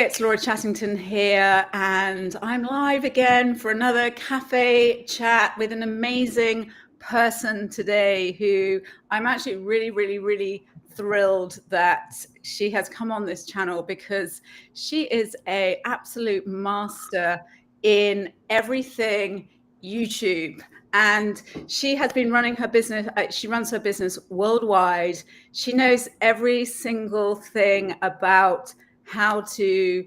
it's Laura Chattington here, and I'm live again for another cafe chat with an amazing person today who I'm actually really thrilled that she has come on this channel, because she is an absolute master in everything YouTube. And she has been running her business. She runs her business worldwide. She knows every single thing about how to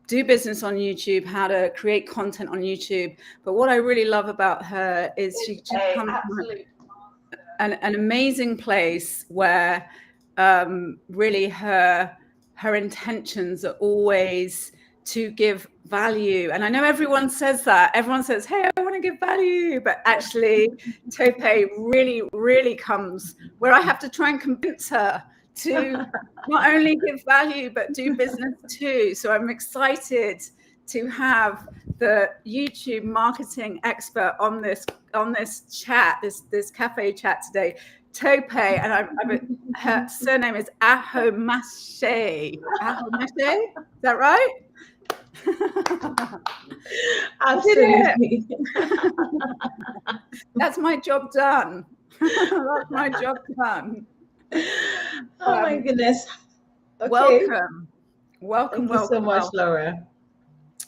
do business on YouTube, how to create content on YouTube. But what I really love about her is she just comes from an amazing place where really her intentions are always to give value. And I know everyone says that. Everyone says, hey, I want to give value. But actually, Tope really comes where I have to try and convince her to not only give value, but do business too. So I'm excited to have the YouTube marketing expert on this chat, this cafe chat today, Tope, and her surname is Aghomatse. Aghomatse, is that right? Absolutely. That's my job done. That's my job done. Oh my goodness. Okay. Welcome. Thank you so much, Laura.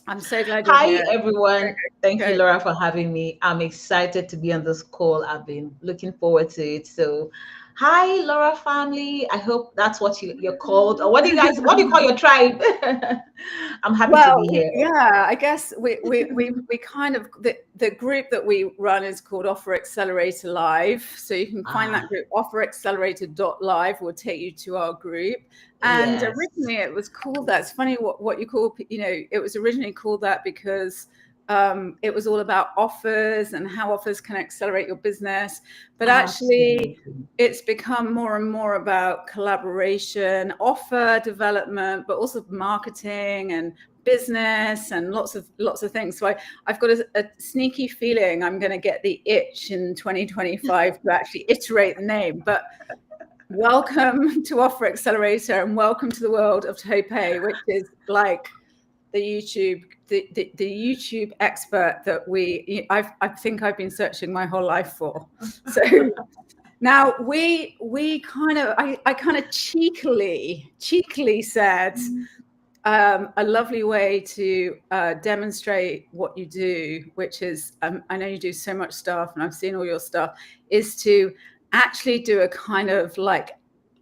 I'm so glad you're Hi, here. everyone. Thank you, Laura, for having me. I'm excited to be on this call. I've been looking forward to it. So, hi, Laura family. I hope that's what you're called. Or what do you call your tribe? I'm happy to be here. Yeah, I guess we kind of, the group that we run is called Offer Accelerator Live. So you can find that group, offeraccelerator.live will take you to our group. And originally it was called that. It's funny what you call, it was originally called that because it was all about offers and how offers can accelerate your business. But actually, it's become more and more about collaboration, offer development, but also marketing and business and lots of things. So I've got a sneaky feeling I'm going to get the itch in 2025 to actually iterate the name. But welcome to Offer Accelerator, and welcome to the world of Tope, which is like the YouTube expert that I think I've been searching my whole life for. So now I kind of cheekily said a lovely way to demonstrate what you do, which is I know you do so much stuff and I've seen all your stuff, is to actually do a kind of like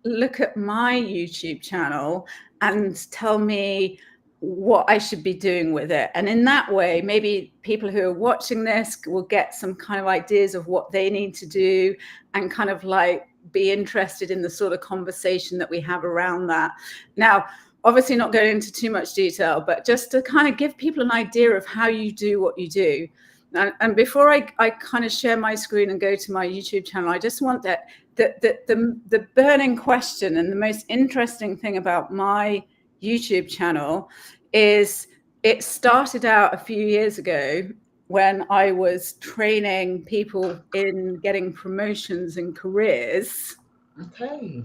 look at my YouTube channel and tell me what I should be doing with it. And in that way, maybe people who are watching this will get some kind of ideas of what they need to do and kind of like be interested in the sort of conversation that we have around that. Now, obviously not going into too much detail, but just to kind of give people an idea of how you do what you do. And before I kind of share my screen and go to my YouTube channel, I just want that the burning question and the most interesting thing about my YouTube channel is it started out a few years ago when I was training people in getting promotions and careers. Okay.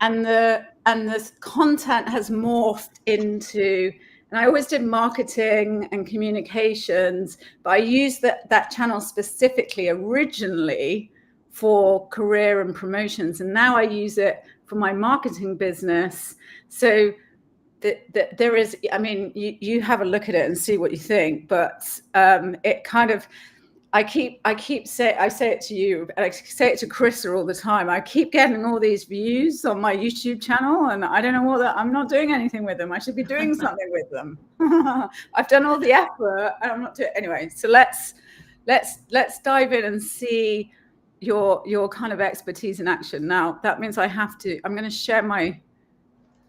And the content has morphed into, and I always did marketing and communications, but I used that channel specifically originally for career and promotions. And now I use it for my marketing business. So there is, I mean, you have a look at it and see what you think, but it kind of, I say it to you, and I say it to Krista all the time. I keep getting all these views on my YouTube channel, and I don't know I'm not doing anything with them. I should be doing something with them. I've done all the effort, and I'm not doing anyway. So let's dive in and see your kind of expertise in action. Now that means I'm going to share my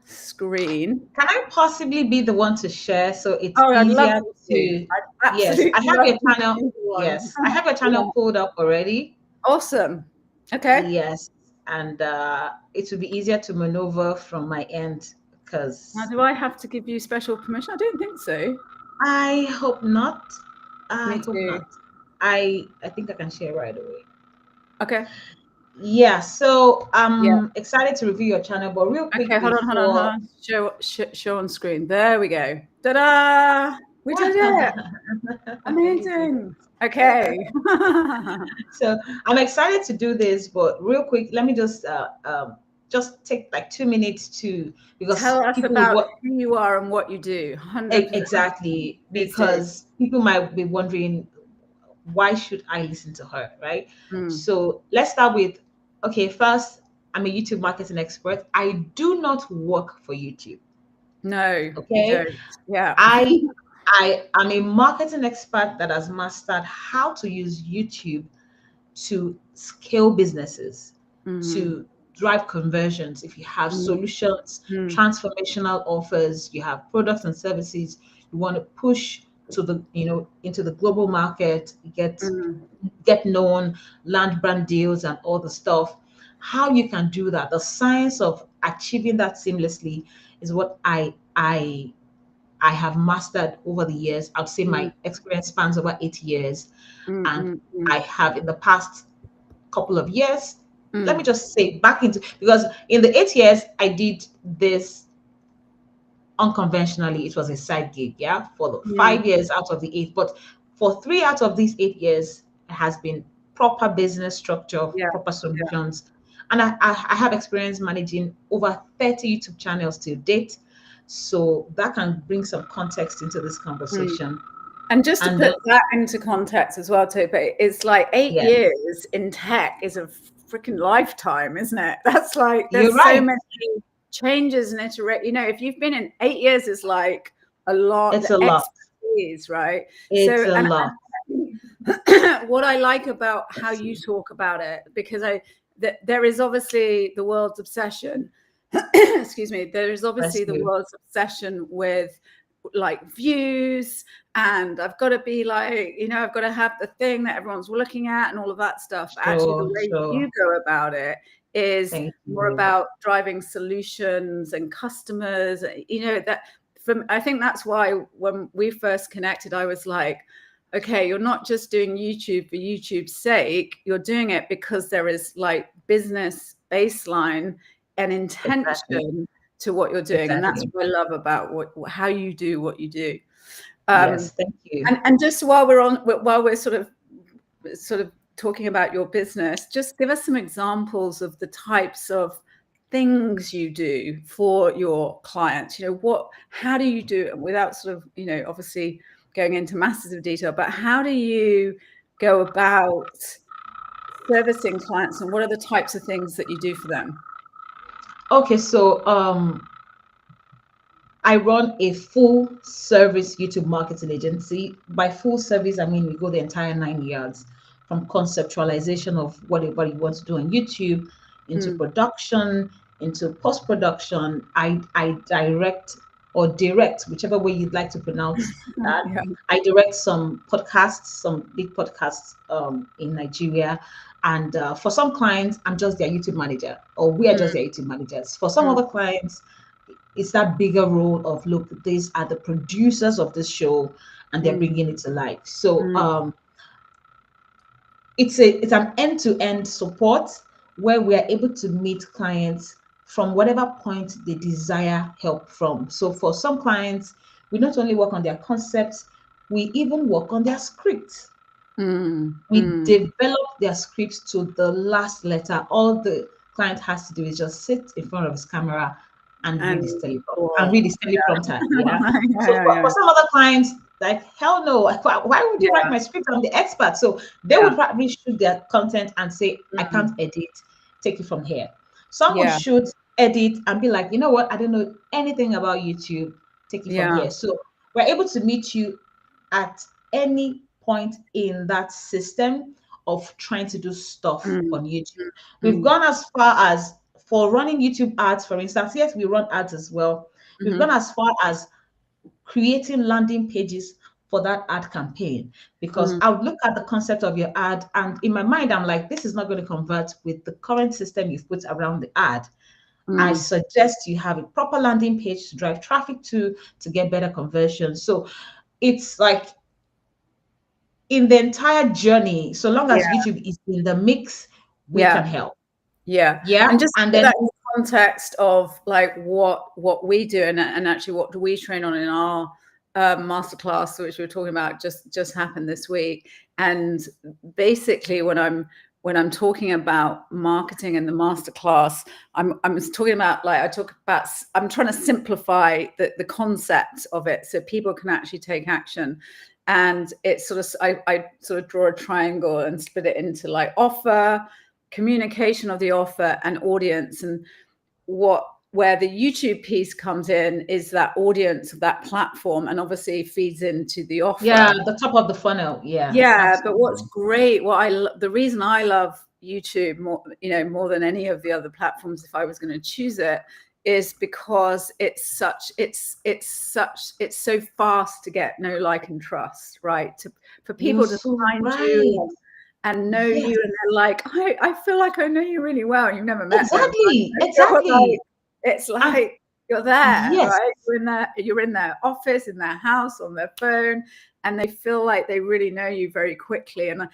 screen. Can I possibly be the one to share so it's easier to? Yes, I have your channel. Yes, I have your channel pulled up already. Awesome. Okay. Yes, and it will be easier to maneuver from my end because. Now, do I have to give you special permission? I don't think so. I hope not. Me too. I think I can share right away. Okay. Yeah, so Yeah. I'm excited to review your channel, but real quick Okay, hold before. on. Show on screen. There we go. Ta-da! We did it. You did Amazing. Okay. so I'm excited to do this, but real quick, let me just take like 2 minutes to, because Tell us people would about what who you are and what you do. 100%. exactly, Please do. because people might be wondering, why should I listen to her, right? Mm. So let's start with, okay, first, I'm a YouTube marketing expert. I do not work for YouTube. No, you Okay. don't. Yeah. I I am a marketing expert that has mastered how to use YouTube to scale businesses, Mhm. to drive conversions. If you have Mm, solutions, mm, transformational offers, you have products and services you want to push to the, into the global market, mm. get known, land brand deals and all the stuff. How you can do that, the science of achieving that seamlessly is what I have mastered over the years. I would say Mm, my experience spans over 8 years. mm, And mm, I mm, have in the past couple of years, let me mm, just say back into, because in the 8 years I did this unconventionally, it was a side gig, yeah, for the mm. 5 years out of the eight. But for 3 out of these 8 years, it has been proper business structure, Yeah, proper yeah. solutions. And I have experience managing over 30 YouTube channels to date. So that can bring some context into this Mm. conversation. And just to And then, put that into context as well, Tope, it's like eight yes, years in tech is a freaking lifetime, isn't it? That's like, you're there's so right. many changes and iterate. You know, if you've been in 8 years, is like a lot, It's the a lot. expertise, right? It's So, a and lot. what I like about how you talk about it, because there is obviously the world's obsession. Excuse me. There is obviously the Rescue. world's obsession with like views, and I've got to be like, I've got to have the thing that everyone's looking at and all of that stuff. Actually, the Sure, way sure. you go about it is Thank more you. about driving solutions and customers. That from I think that's why when we first connected, I was like, okay, you're not just doing YouTube for YouTube's sake. You're doing it because there is like business baseline and Exactly. intention to what you're doing. And that's Exactly. what I love about how you do what you do. Yes, Um, thank you. and just while we're sort of talking about your business, just give us some examples of the types of things you do for your clients. How do you do it without sort of, obviously going into masses of detail, but how do you go about servicing clients, and what are the types of things that you do for them? Okay, so I run a full service YouTube marketing agency. By full service, I mean we go the entire 9 yards, from conceptualization of what everybody wants to do on YouTube, into Mm. production, into post production. I direct or direct, whichever way you'd like to pronounce that. Yeah. I direct some podcasts, some big podcasts in Nigeria. And for some clients, I'm just their YouTube manager, or we are just Mm, their YouTube managers. For some mm, other clients, it's that bigger role of, look, these are the producers of this show and they're mm, bringing it to life. So mm. it's an end-to-end support where we are able to meet clients from whatever point they desire help from. So for some clients, we not only work on their concepts, we even work on their scripts. Mm, We mm. develop their scripts to the last letter. All the client has to do is just sit in front of his camera and read his And teleprompter and cool. read his teleprompter. Yeah. Yeah, So yeah, for yeah, some other clients, like, hell no, why would you write yeah, my script? I'm the expert. So they would yeah, probably shoot their content and say, I can't mm, edit, take it from here. Some would yeah, shoot, edit, and be like, you know what, I don't know anything about YouTube, take it from yeah, here. So we're able to meet you at any point in that system of trying to do stuff mm, on YouTube. We've mm, gone as far as, for running YouTube ads, for instance. Yes, we run ads as well. We've gone mhm, as far as creating landing pages for that ad campaign, because mm, I would look at the concept of your ad and in my mind I'm like, this is not going to convert with the current system you've put around the ad. I mm. suggest you have a proper landing page to drive traffic to get better conversion. So it's like, in the entire journey, so long as Yeah, YouTube is in the mix, we can yeah. help. Yeah. Yeah. And just And put then that in context of like what we do and actually what do we train on in our masterclass, which we were talking about, just happened this week. And basically when I'm talking about marketing in the masterclass, I'm talking about I'm trying to simplify the concept of it so people can actually take action. And it's sort of I sort of draw a triangle and split it into like offer, communication of the offer, and audience. And where the YouTube piece comes in is that audience of that platform, and obviously feeds into the offer. the top of the funnel. Yeah, Yeah, but what's absolutely. great, the reason I love YouTube more than any of the other platforms, if I was going to choose it, is because it's so fast to get know, like, and trust, right? For You're people to so find right. you and know Yes, you, and they're like, I feel like I know you really well. You've never met them, exactly, right? exactly. It's And like you're there, yes, right? You're in their office, in their house, on their phone, and they feel like they really know you very quickly. And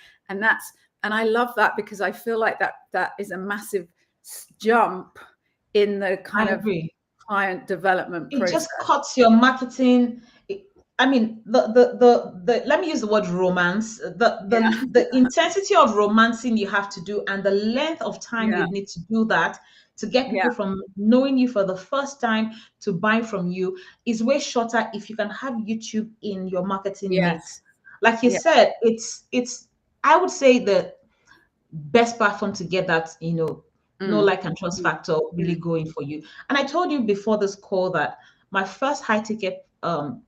I love that, because I feel like that is a massive jump in the I kind of agree. client development It process. just cuts your marketing. I mean, the let me use the word romance. Yeah, The intensity of romancing you have to do, and the length of time yeah, you need to do that to get yeah, people from knowing you for the first time to buy from you is way shorter if you can have YouTube in your marketing yes, mix. Like you yeah, said, it's I would say the best platform to get that, no mm, like and trust mm, factor really mm, going for you. And I told you before this call that my first high ticket mm.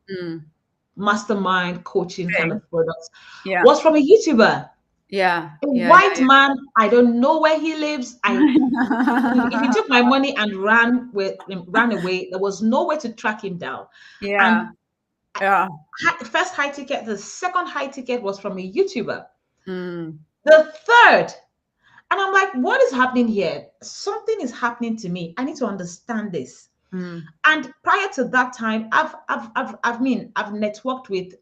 mastermind coaching kind Thing. of products Yeah, was from a YouTuber, yeah, a yeah, white man. I don't know where he lives. If he yeah. took my money and ran away, there was no way to track him down. Yeah, And yeah. first high ticket, the second high ticket was from a YouTuber. Mm, The third, and I'm like, what is happening here? Something is happening to me. I need to understand this. mm, And prior to that time, I've networked with,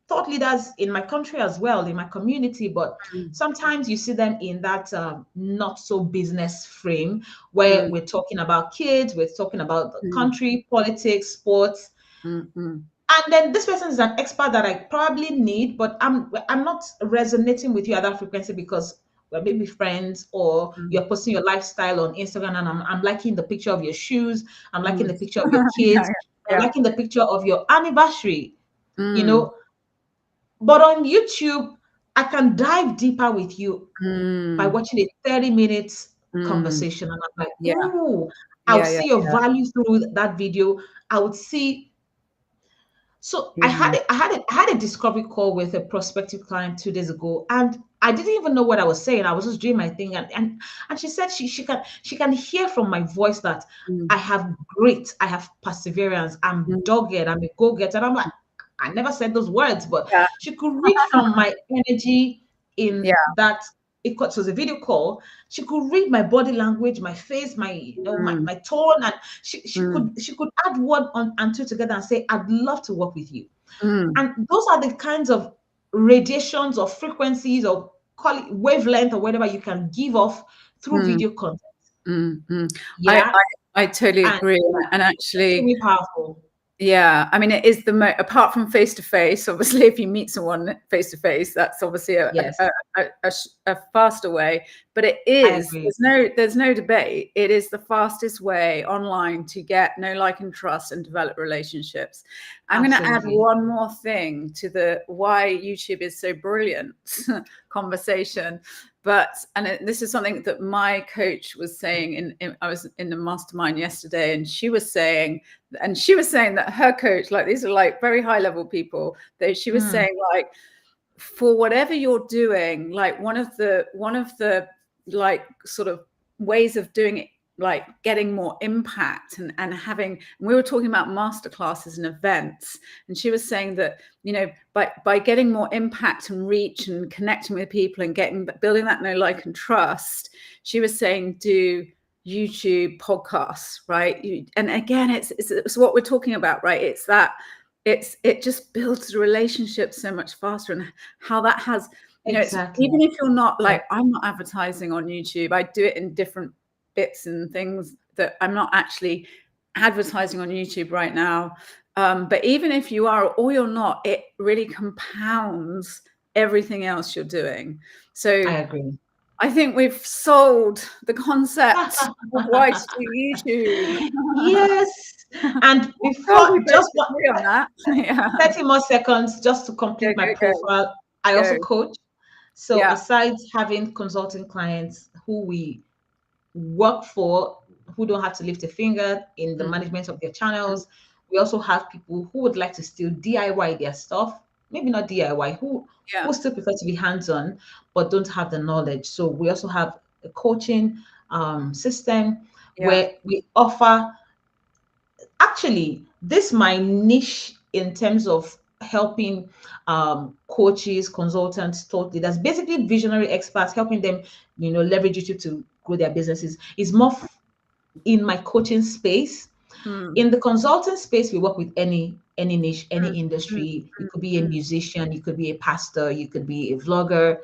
thought leaders in my country as well, in my community. But mm, sometimes you see them in that not so business frame where mm, we're talking about kids, we're talking about the mm, country, politics, sports, mm, mm, and then this person is an expert that I probably need, but I'm not resonating with you at that frequency because we're maybe friends, or mm. you're posting your lifestyle on Instagram, and I'm liking the picture of your shoes, I'm liking Mm. the picture of your Yeah, kids, I'm yeah. liking the picture of your anniversary, you Mm, know. But on YouTube, I can dive deeper with you by mm, watching a 30 minutes mm. conversation, and I'm like, Yeah, ooh, I would yeah, yeah, see your yeah, value through that video. I would see. So I had yeah. I had a discovery call with a prospective client 2 days ago, and I didn't even know what I was saying. I was just doing my thing, and she said she can hear from my voice that Mm, I have perseverance, I'm mm. dogged, I'm a go-getter. And I'm like, I never said those words, but Yeah, she could read from my energy in yeah. that. It was a video call. She could read my body language, my face, my Mm, my tone, and mm, she could add one on and two together and say, I'd love to work with you. mm, And those are the kinds of radiations or frequencies, or call it wavelength, or whatever you can give off through mm, video content. mm, mm. I, Yeah. I totally And agree. yeah, And actually, extremely powerful. yeah, I mean, it is apart from face to face. Obviously, if you meet someone face to face, that's obviously Yes, a faster way. But it I is agree. there's no debate. It is the fastest way online to get know, like, and trust and develop relationships. I'm going to add Absolutely. one more thing to the why YouTube is so brilliant conversation. This is something that my coach was saying. I was in the mastermind yesterday, and she was saying that her coach, like, these are like very high level people, she was Mm, saying, like, for whatever you're doing, like one of the like sort of ways of doing it, like getting more impact and having, and we were talking about masterclasses and events, and she was saying that, by getting more impact and reach and connecting with people and building that know, like, and trust, she was saying, do YouTube podcasts, right? And again, it's what we're talking about, right? It's that it just builds relationships so much faster, and how that has Exactly. even if you're not Yeah, like, I'm not advertising on YouTube. I do it in different bits and things that I'm not actually advertising on YouTube right now. But even if you are or you're not, it really compounds everything else you're doing. So I agree. I think we've sold the concept of why to do YouTube. Yes. And God, we before, both just one agree on that. Yeah. 30 more seconds just to Go, complete my go, go, profile. I go. also coach. So Yeah. aside having consulting clients who we work for, who don't have to lift a finger in the Mm, management of their mm, channels, we also have people who would like to still DIY their stuff. Maybe not DIY, yeah. who still prefer to be hands-on but don't have the knowledge. So we also have a coaching system Yeah. where we offer, actually, this my niche in terms of helping coaches, consultants, thought leaders, basically visionary experts, helping them, leverage YouTube to grow their businesses, is more in my coaching space. Mm, In the consulting space, we work with any niche, any mm, mm, industry. You mm, could be a mm. musician, you could be a pastor, you could be a vlogger.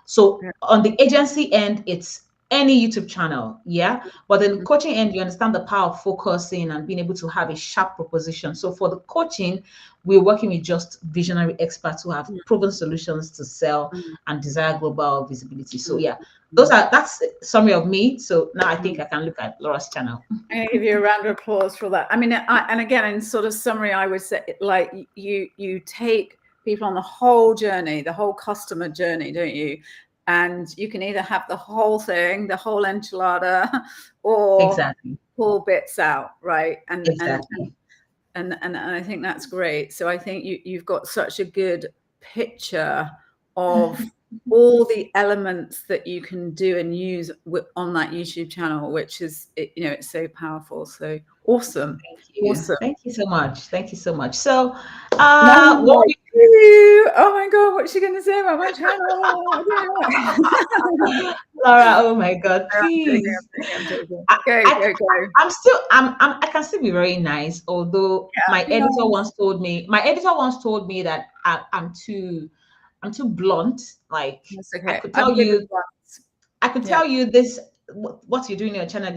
So Yeah. on the agency end, it's any YouTube channel, yeah. But then Mm, coaching end, you understand the power of focusing and being able to have a sharp proposition. So for the coaching, we're working with just visionary experts who have mm, proven solutions to sell mm, and desire global visibility. So mm, yeah, mm, that's a summary of me. So now I think mm. I can look at Laura's channel. I'm going to give you a round of applause for that. I mean, and again, in sort of summary, I would say, like, you take people on the whole journey, the whole customer journey, don't you? And you can either have the whole thing, the whole enchilada, or Exactly. pull bits out, right? Exactly. And I think that's great. So I think you've got such a good picture of all the elements that you can do and use on that YouTube channel, which is, it's so powerful. So awesome. Thank you. Awesome. Thank you so much. Thank you so much. So, Now I'm what like, we "Ooh, oh my God, what's she going to say about my channel?" Laura, oh my God, I'm joking, please. I'm joking, I'm joking. I, Go, I, go, go. I'm still, I can still be very nice. Although Yeah, be nice. my editor once told me that I'm too blunt. Like That's I okay. could I'm tell good with you, ones. I could Yeah. tell you this, what you're doing on your channel.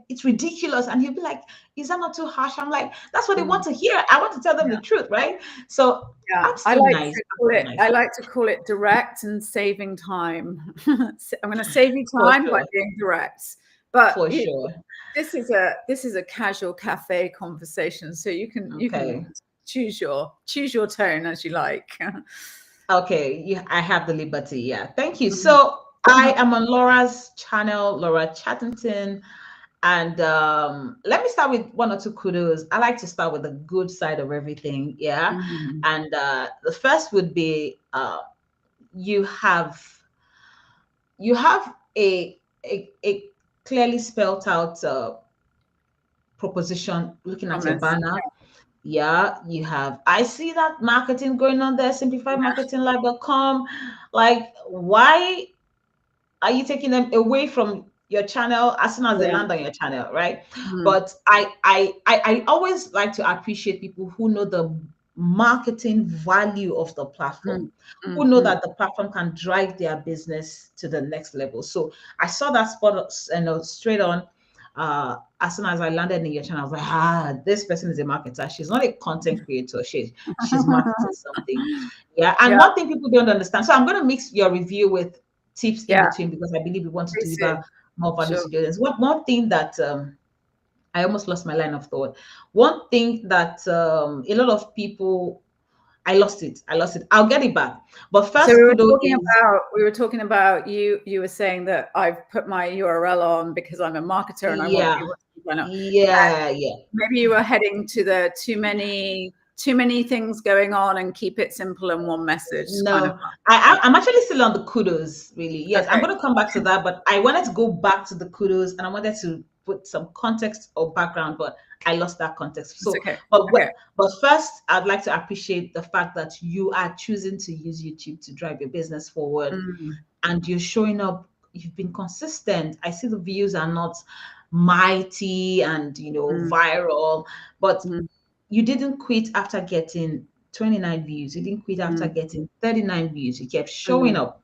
It's ridiculous, and you'll be like, "Is that not too harsh?" I'm like, "That's what they want Mm. to hear. I want to tell them the truth, right?" So Yeah, I'm still nice. I'm still nice. I like to call it direct and saving time. I'm going to save you For time by sure. being direct. But For sure. this is a casual cafe conversation, so you can Okay. choose your tone as you like. Okay. Yeah, I have the liberty. Yeah. Thank you. Mhm. So I am on Laura's channel, Laura Chattington. And let me start with one or two kudos. I like to start with the good side of everything. Yeah. Mhm. And the first would be you have you have a clearly spelled out proposition looking at your Promise. banner. Yeah, you have. I see that marketing going on there, simplifiedmarketinglive.com. Like, why are you taking them away from your channel as soon as they Yeah. land on your channel, right? Mm, But I always like to appreciate people who know the marketing value of the platform, mm, mm, who know mm. that the platform can drive their business to the next level. So I saw that spot, straight on. As soon as I landed in your channel, I was like, this person is a marketer. She's not a content creator. She's marketing something. Yeah. And Yeah. one thing people don't understand. So I'm going to mix your review with tips in Yeah. between because I believe we want to Please deliver do. more value Sure. to the audience. One thing that I almost lost my line of thought. One thing that a lot of people, I lost it. I lost it. I'll get it back. But So first, kudo is we were talking about you were saying that I've put my URL on because I'm a marketer and I want yeah, people to find out. yeah, yeah. Maybe you were heading to the too many things going on and keep it simple and one message kind of. No, Yeah. I'm actually still on the kudos, really. Yes, I'm Okay. going to come back to that, but I wanted to go back to the kudos and I wanted to put some context or background, but I lost that context. It's So, okay. but Okay. but first, I'd like to appreciate the fact that you are choosing to use YouTube to drive your business forward, Mm, and you're showing up. You've been consistent. I see the views are not mighty and mm, viral, but mm, you didn't quit after getting 29 views. You didn't quit after mm, getting 39 views. You kept showing mm, up.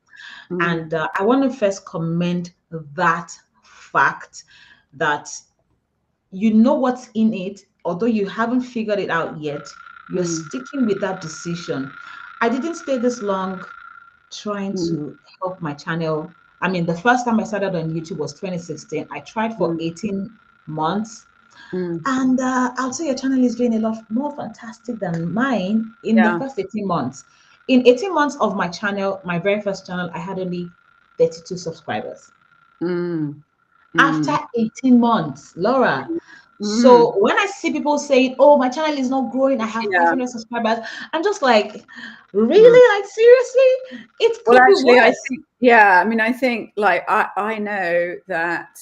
And I want to first commend that fact that you know what's in it, although you haven't figured it out yet, you're sticking with that decision. I didn't stay this long trying to help my channel. I mean, the first time I started on YouTube was 2016. I tried for 18 months. And I'll say your channel is doing a lot more fantastic than mine in the first 18 months. In 18 months of my channel, my very first channel, I had only 32 subscribers. After 18 months, Laura. So when I see people saying, oh, my channel is not growing, I have 500 subscribers, I'm just like, really? Like, seriously? It could be actually, worse. I think like I know that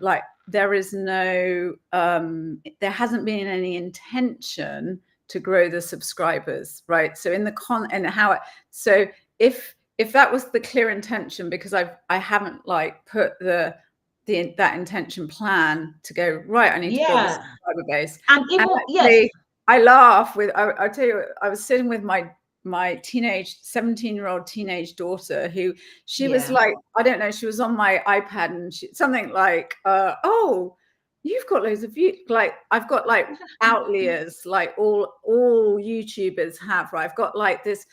like there is no there hasn't been any intention to grow the subscribers, right? So in the and how it, so if that was the clear intention, because I haven't like put that intention plan to go, right, I need to build a subscriber base. And even actually, I laugh with I tell you, I was sitting with my 17-year-old teenage daughter, who she was like, I don't know, she was on my iPad and something like, oh, you've got loads of views. Like I've got like outliers, like all YouTubers have, right? I've got like this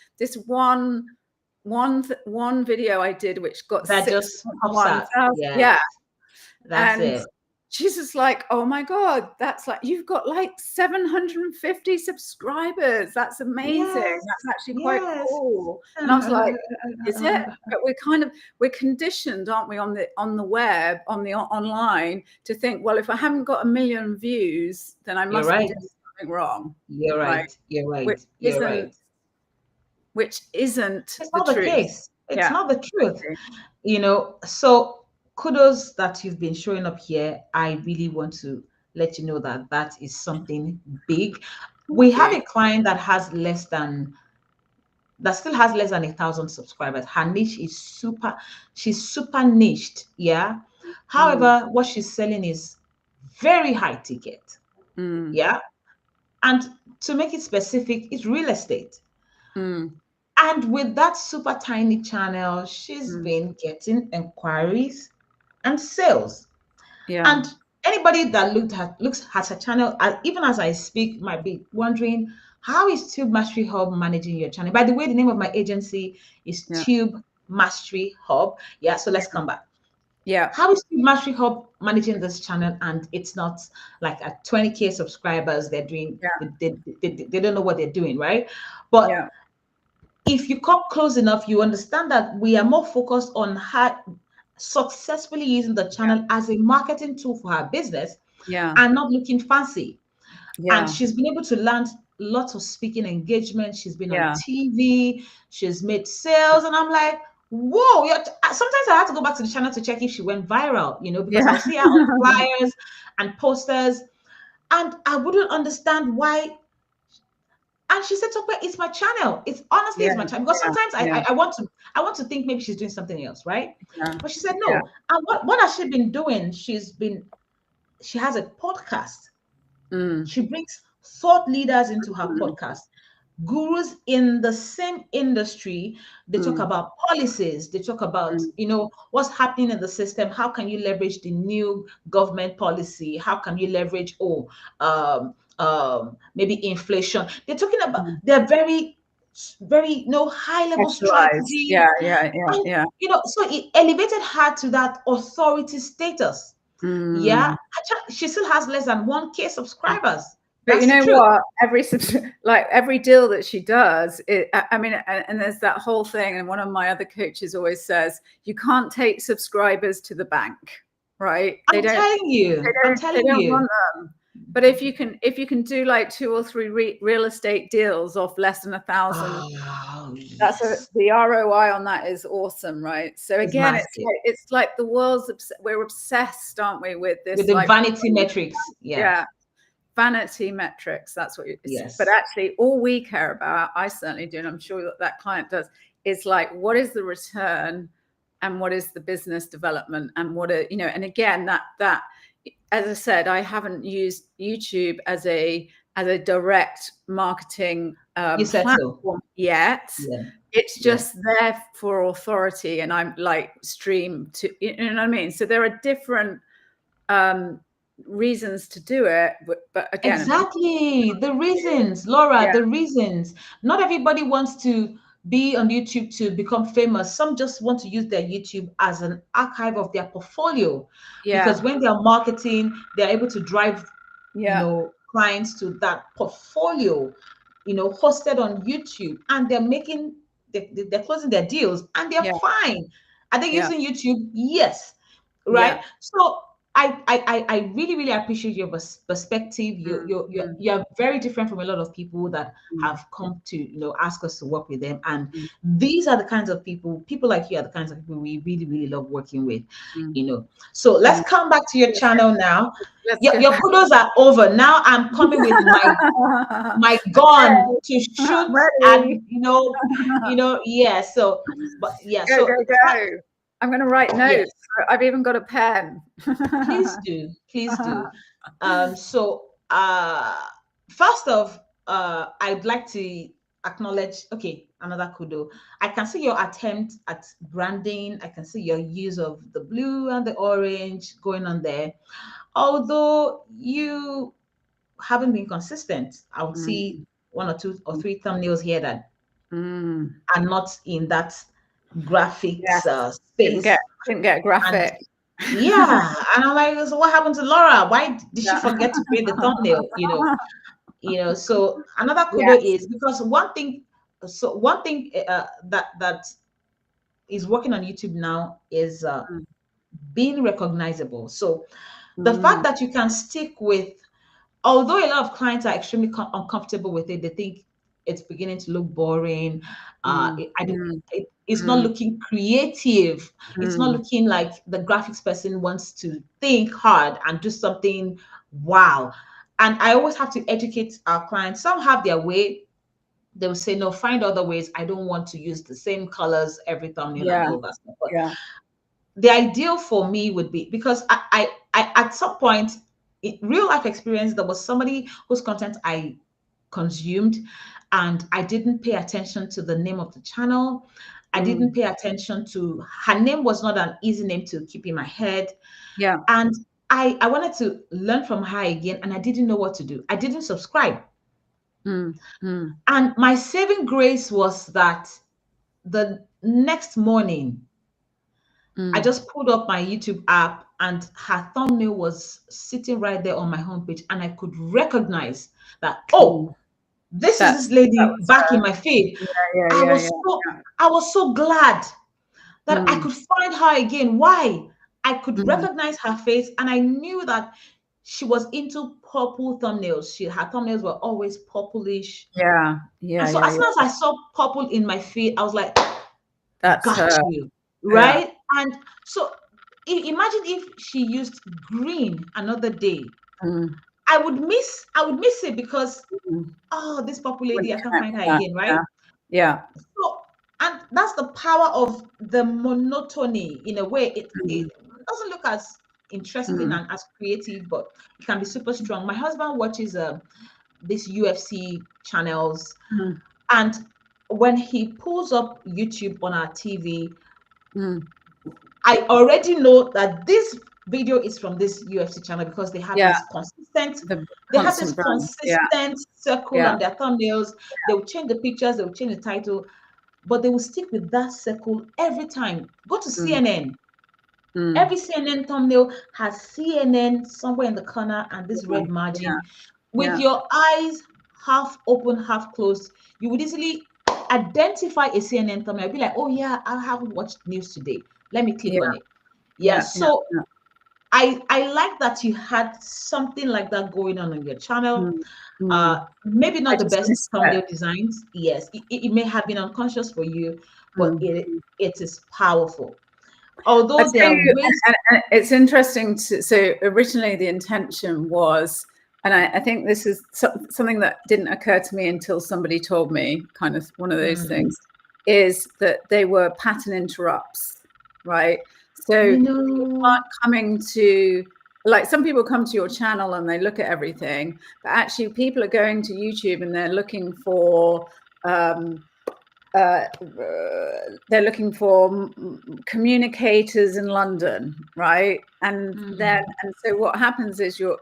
one video I did which got that just pops out. Yeah, that's it. She's just like, oh my God, that's like, you've got like 750 subscribers. That's amazing. That's actually quite cool. And I was like, is it? But we're conditioned, aren't we, on the web, online, to think, well, if I haven't got 1 million views, then I must be doing something wrong. You're right. You're right. You're right. Which isn't it's not the truth. case. It's not the truth. You know, so kudos that you've been showing up here. I really want to let you know that that is something big. We have a client that has less than 1,000 subscribers. Her niche is she's super niched. Yeah. However, what she's selling is very high ticket. Yeah. And to make it specific, it's real estate. And with that super tiny channel, she's been getting inquiries and sales. And anybody that looks at her channel, even as I speak, might be wondering, how is Tube Mastery Hub managing your channel? By the way, the name of my agency is Tube Mastery Hub. Yeah, so let's come back. Yeah. How is Tube Mastery Hub managing this channel? And it's not like at 20K subscribers, they're doing, they don't know what they're doing, right? But if you come close enough, you understand that we are more focused on her successfully using the channel as a marketing tool for her business and not looking fancy. And she's been able to land lots of speaking engagements. She's been on TV, she's made sales, and I'm like, whoa. Sometimes I have to go back to the channel to check if she went viral, because I'll see her on flyers and posters, and I wouldn't understand why. And she said, Tope, it's my channel. It's honestly, it's my channel. Because sometimes I want to think maybe she's doing something else, right? But she said no. And what has she been doing? She has a podcast. She brings thought leaders into her podcast. Gurus in the same industry. They talk about policies. They talk about, what's happening in the system. How can you leverage the new government policy? How can you leverage, maybe inflation? They're talking about, they're very, very, high level strategy. Yeah. So it elevated her to that authority status. Yeah. She still has less than 1K subscribers. But you know what? Every deal that she does, and there's that whole thing. And one of my other coaches always says, you can't take subscribers to the bank, right? I'm telling you. They don't want them. But if you can do like 2 or 3 real estate deals off less than 1,000, that's the ROI on that is awesome, right? So again, it's like the world's we're obsessed, aren't we, with this, with the vanity metrics? Yeah. Vanity metrics. That's what but actually all we care about, I certainly do, and I'm sure that client does, is like, what is the return and what is the business development, and and again, that as I said, I haven't used YouTube as a as a direct marketing You said so. platform yet. Yeah. It's just there for authority, and I'm like stream to, you know what I mean? So there are different reasons to do it, but again, Exactly. The reasons, Laura, yeah, the reasons. Not everybody wants to be on YouTube to become famous. Some just want to use their YouTube as an archive of their portfolio, because yeah, when they are marketing, they're able to drive, yeah, clients to that portfolio, hosted on YouTube, and they're making, they're closing their deals, and they're yeah, fine. Are they yeah, using YouTube? Yes. yeah. Right. So I really, really appreciate your perspective. Mm, mm, You're very different from a lot of people that mm, have come to, ask us to work with them. And mm, these are the kinds of people like you are the kinds of people we really, really love working with, mm, So let's mm. come back to your channel now. Let's Your, go. your kudos are over. Now I'm coming with my gun Okay, to shoot, I'm ready. and yeah. So, but yeah, Go, so go, go. I'm going to write yes. notes. I've even got a pen. Please do. Please do. So first off, I'd like to acknowledge, okay, another kudo. I can see your attempt at branding. I can see your use of the blue and the orange going on there. Although you haven't been consistent, I would see Mm, one or two or three thumbnails here that mm. are not in that Yes, graphics didn't get space. didn't get And graphic. yeah, and I'm like, so what happened to Laura? Why did she Yeah. forget to create the thumbnail? So another kudo Yes. is because one thing that is working on YouTube now is Mm, being recognizable. So the mm, fact that you can stick with, although a lot of clients are extremely uncomfortable with it, they think it's beginning to look boring. mm, mm, It's not mm, looking creative. It's not mm. looking like the graphics person wants to think hard and do something wow. And I always have to educate our clients. Some have their way. They will say, no, find other ways. I don't want to use the same colors every thumbnail and Yeah, all that stuff. But yeah. the ideal for me would be, because I at some point in real life experience, there was somebody whose content I consumed, and I didn't pay attention to the name of the channel. I didn't Mm, pay attention to her name. Was not an easy name to keep in my head. yeah. And I wanted to learn from her again, and I didn't know what to do. I didn't subscribe. Mm, mm, And my saving grace was that the next morning I mm. just pulled up my YouTube app, and her thumbnail was sitting right there on my homepage, and I could recognize that, Mm. oh, this is That this that lady was back in my feed. yeah, yeah, I yeah, was yeah, so yeah. I was so glad that I Mm, could find her again. Why? I could mm. recognize her face, and I knew that she was into purple thumbnails. Her thumbnails were always purplish. Yeah, And yeah, so yeah, as soon as yeah. I saw purple in my feed, I was like, That's got her. you, Yeah. right? And so imagine if she used green another day. Mm, I would miss it, because mm. oh, this purple Would lady, I can't connect find her that. again, right? Yeah, yeah. So, and that's the power of the monotony. In a way, it Mm, doesn't look as interesting mm, and as creative, but it can be super strong. My husband watches these UFC channels, mm, and when he pulls up YouTube on our TV, mm. I already know that this video is from this UFC channel, because Yeah, the they have this constant brand. Yeah, consistent circle yeah. on their thumbnails. They will change the pictures, they will change the title, but they will stick with that circle every time. Go to Mm, CNN. mm. Every CNN thumbnail has CNN somewhere in the corner and this Yeah, red yeah, margin. With yeah, your eyes half open, half closed, you would easily identify a CNN thumbnail. Be like, oh yeah, I haven't watched news today. Let me click yeah, on it. Yeah. yeah, yeah, So yeah. I like that you had something like that going on your channel. Mm, mm. Maybe I not the just best missed it. thumbnail designs. Yes, it may have been unconscious for you, but Mm. it is powerful. I Although there tell are you, ways. and it's interesting to, so originally the intention was, and I think this is something that didn't occur to me until somebody told me, kind of one of those Mm, things, is that they were pattern interrupts, right? So you you know, aren't coming to like some people come to your channel and they look at everything, but actually people are going to YouTube and they're looking for they're looking for communicators in London, right? And so what happens is you're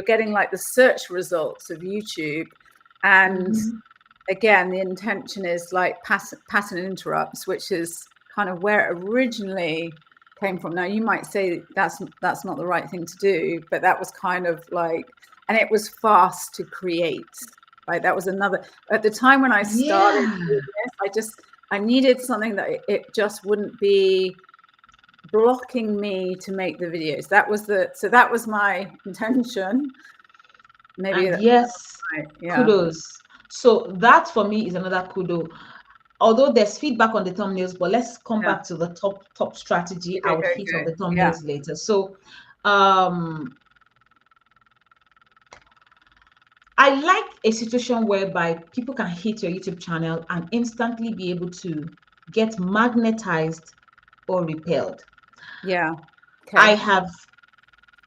getting like the search results of YouTube, and again the intention is like pattern interrupts, which is kind of where it originally came from. Now you might say that's not the right thing to do, but that was kind of like, and it was fast to create. Right, that was another. At the time when I started this, I needed something that it just wouldn't be blocking me to make the videos. That was my intention. Maybe and that's yes, right. Yeah. kudos. So that for me is another kudo. Although there's feedback on the thumbnails, but let's come back to the top strategy. I would hit on the thumbnails later. So I like a situation whereby people can hit your YouTube channel and instantly be able to get magnetized or repelled. Yeah. Okay. I have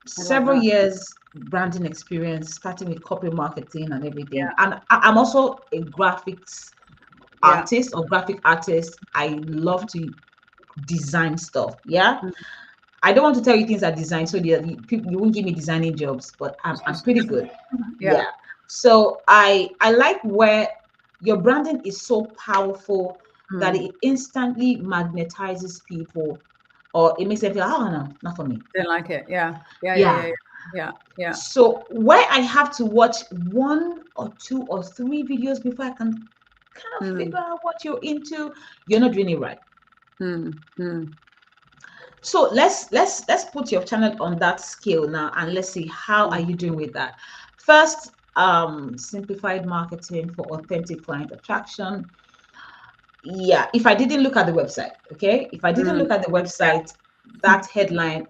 several like years branding experience, starting with copy marketing and everything. And I'm also a graphics artist or graphic artist. I love to design stuff. Yeah. I don't want to tell you things I design, so you won't give me designing jobs, but I'm pretty good. Yeah. So I like where your branding is so powerful that it instantly magnetizes people, or it makes them feel, oh no, not for me. Didn't like it. Yeah. So where I have to watch 1 or 2 or 3 videos before I can kind of figure out what you're into, you're not doing it right. So let's put your channel on that scale now, and let's see how are you doing with that. First, simplified marketing for authentic client attraction. Yeah, if I didn't look at the website, okay, if I didn't look at the website, that headline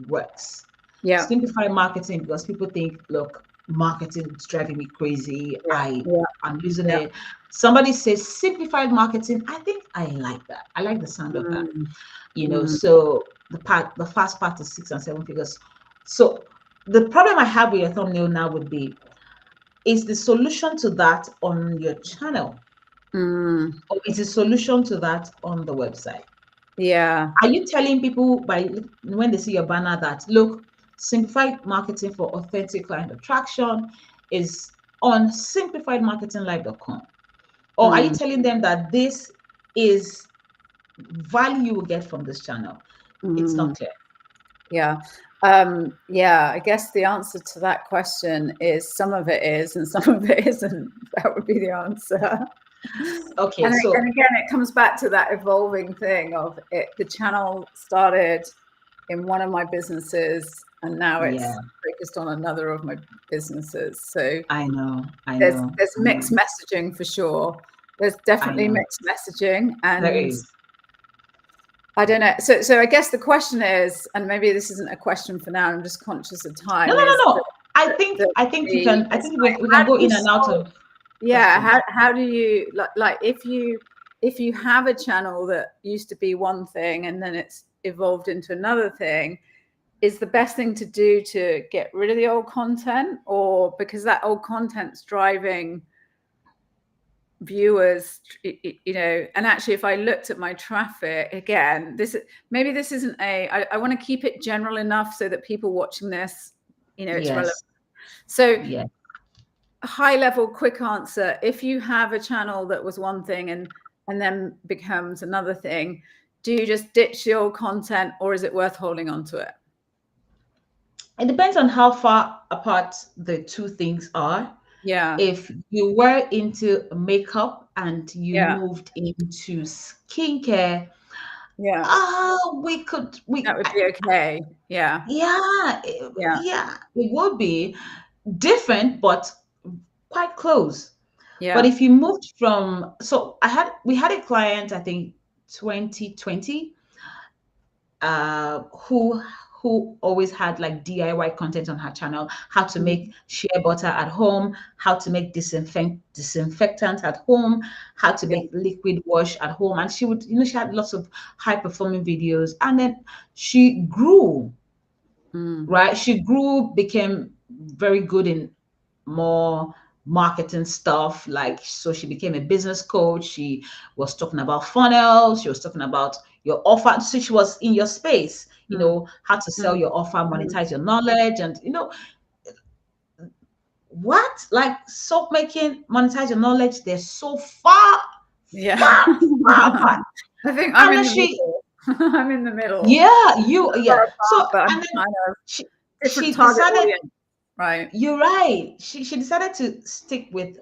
works. Yeah. Simplified marketing, because people think, look, marketing is driving me crazy. I'm losing it. Somebody says simplified marketing. I think I like that. I like the sound of that. So the fast part is 6 and 7 figures. So the problem I have with your thumbnail now would be, is the solution to that on your channel? Or is the solution to that on the website? Yeah. Are you telling people when they see your banner that, look, simplified marketing for authentic client attraction is on simplifiedmarketinglive.com? Or are you telling them that this is value you will get from this channel? It's not clear. Yeah. I guess the answer to that question is some of it is and some of it isn't. That would be the answer. Okay. And again, it comes back to that evolving thing of it. The channel started in one of my businesses, and now it's focused on another of my businesses. So I know. There's mixed messaging for sure. There's definitely mixed messaging, and there is. I don't know. So I guess the question is, and maybe this isn't a question for now, I'm just conscious of time. No. I think we can go in and out of. Yeah. How do you like if you have a channel that used to be one thing and then it's evolved into another thing, is the best thing to do to get rid of the old content, or because that old content's driving viewers, and actually if I looked at my traffic again, this isn't I want to keep it general enough so that people watching this, it's relevant. So high level quick answer: if you have a channel that was one thing and then becomes another thing, do you just ditch the old content, or is it worth holding on to it? It depends on how far apart the two things are. Yeah. If you were into makeup and you moved into skincare, that would be okay. It would be different, but quite close. Yeah. But if you moved from, we had a client, I think 2020, who always had like DIY content on her channel, how to make shea butter at home, how to make disinfectant at home, how to make liquid wash at home. And she had lots of high performing videos, and then she grew right? She grew, became very good in more marketing stuff. Like, so she became a business coach. She was talking about funnels. She was talking about your offer. So she was in your space, how to sell your offer, monetize your knowledge, and what, like, soap making, monetize your knowledge. They're so far, Yeah. far, far apart. I think I'm And in then the she, middle. I'm in the middle. yeah, you, Far yeah. So, apart, but I'm and then kind of she, different she target decided, audience, right? you're right. She decided to stick with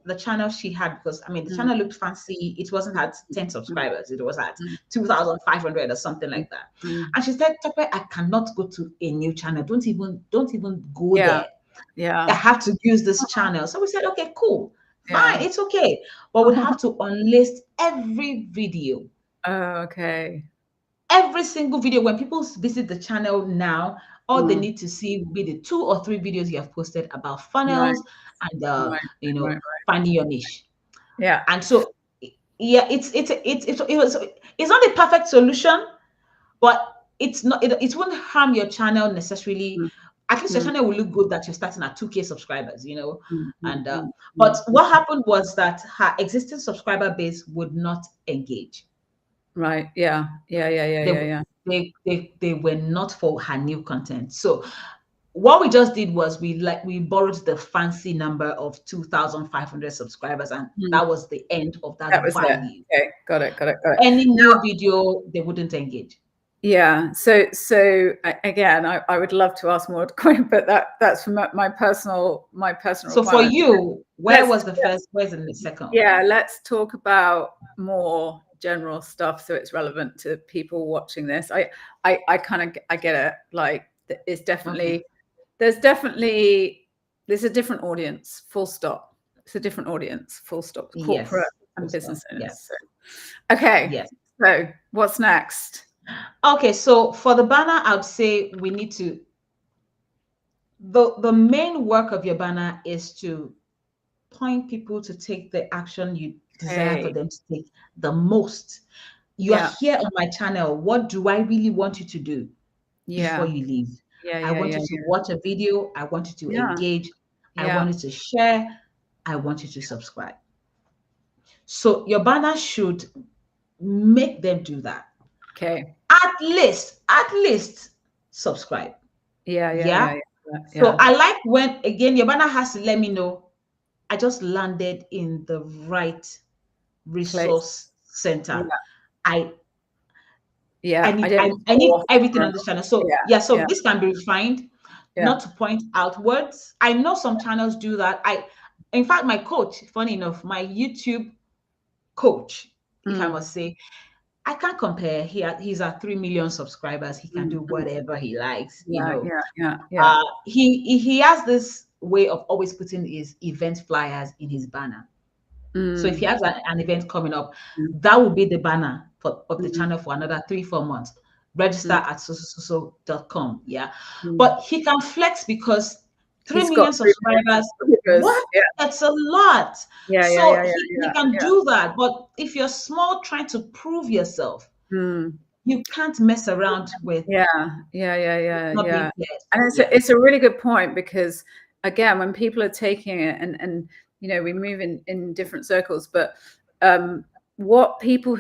the channel she had, because I mean the Mm, channel looked fancy. It wasn't mm, at 10 mm, subscribers, it was at mm, 2,500 or something mm, like that. mm. And she said, Tope, I cannot go to a new channel. Don't even go Yeah, there. I yeah. have to use this channel. So we said, okay, cool, Yeah. fine, it's okay. But we'd have to unlist every video. Oh, okay. Every single video. When people visit the channel now, all they Mm. need to see will be the 2 or 3 videos you have posted about Right, funnels and right, right, right. finding your niche. Yeah. And so, yeah, it's not a perfect solution, but it's not, it won't harm your channel necessarily. Mm, At least your mm, channel will look good that you're starting at 2K subscribers, mm, mm, and mm, but mm, mm. what happened was that her existing subscriber base would not engage. Right. Yeah. Yeah. Yeah. Yeah. they Yeah. Yeah. they were not for her new content. So what we just did was we borrowed the fancy number of 2,500 subscribers, and Mm. that was the end of that That was it. value. Okay. Got it. Got it. Got it. Any Now, new video, they wouldn't engage. yeah. Again, I would love to ask more, but that's from my personal So for requirement. you, where Let's was the first, where's the second? Yeah, let's talk about more general stuff so it's relevant to people watching this. I kind of I get it. Like it's Okay. definitely there's a different audience. Full stop. It's a different audience. Full stop. Corporate Yes. Full and stop. business owners. Yes. So, okay. Yes. So what's next? Okay. So for the banner, I would say we need to, the main work of your banner is to point people to take the action you desire for Okay. them to take the most. You are Yeah. here on my channel. What do I really want you to do before Yeah. you leave? Yeah. I Yeah. want Yeah. you to watch a video. I want you to Yeah. engage. I Yeah. want you to share. I want you to subscribe. So your banner should make them do that. Okay. At least subscribe. Yeah. Yeah. Yeah. Yeah. Yeah. So Yeah. I like when, again, your banner has to let me know I just landed in the right Place. resource center. Yeah. I I Yeah. I need don't I, need I need more. everything on this channel. So Yeah. yeah, so Yeah. this can be refined, Yeah. not to point outwards. I know some channels do that. In fact, my coach, funny enough, my YouTube coach, if I Mm, must say, I can't compare. He's at 3 million subscribers. He can mm, do mm. whatever he likes. Yeah, yeah, yeah, yeah. He has this way of always putting his event flyers in his banner. So if he Mm, has an event coming up, mm, that will be the banner of the mm, channel for another 3-4 months. Register mm, at so.com. Yeah. mm. But he can flex because 3 He's got million 3 million subscribers, subscribers. what? That's a lot. Yeah, yeah, So yeah, yeah, he yeah, can yeah, do that. But if you're small trying to prove yourself, yeah. Mm. you can't mess around with Yeah, yeah, yeah, yeah, not being yeah. clear. And Yeah. it's a really good point because again, when people are taking it and we move in different circles, but what people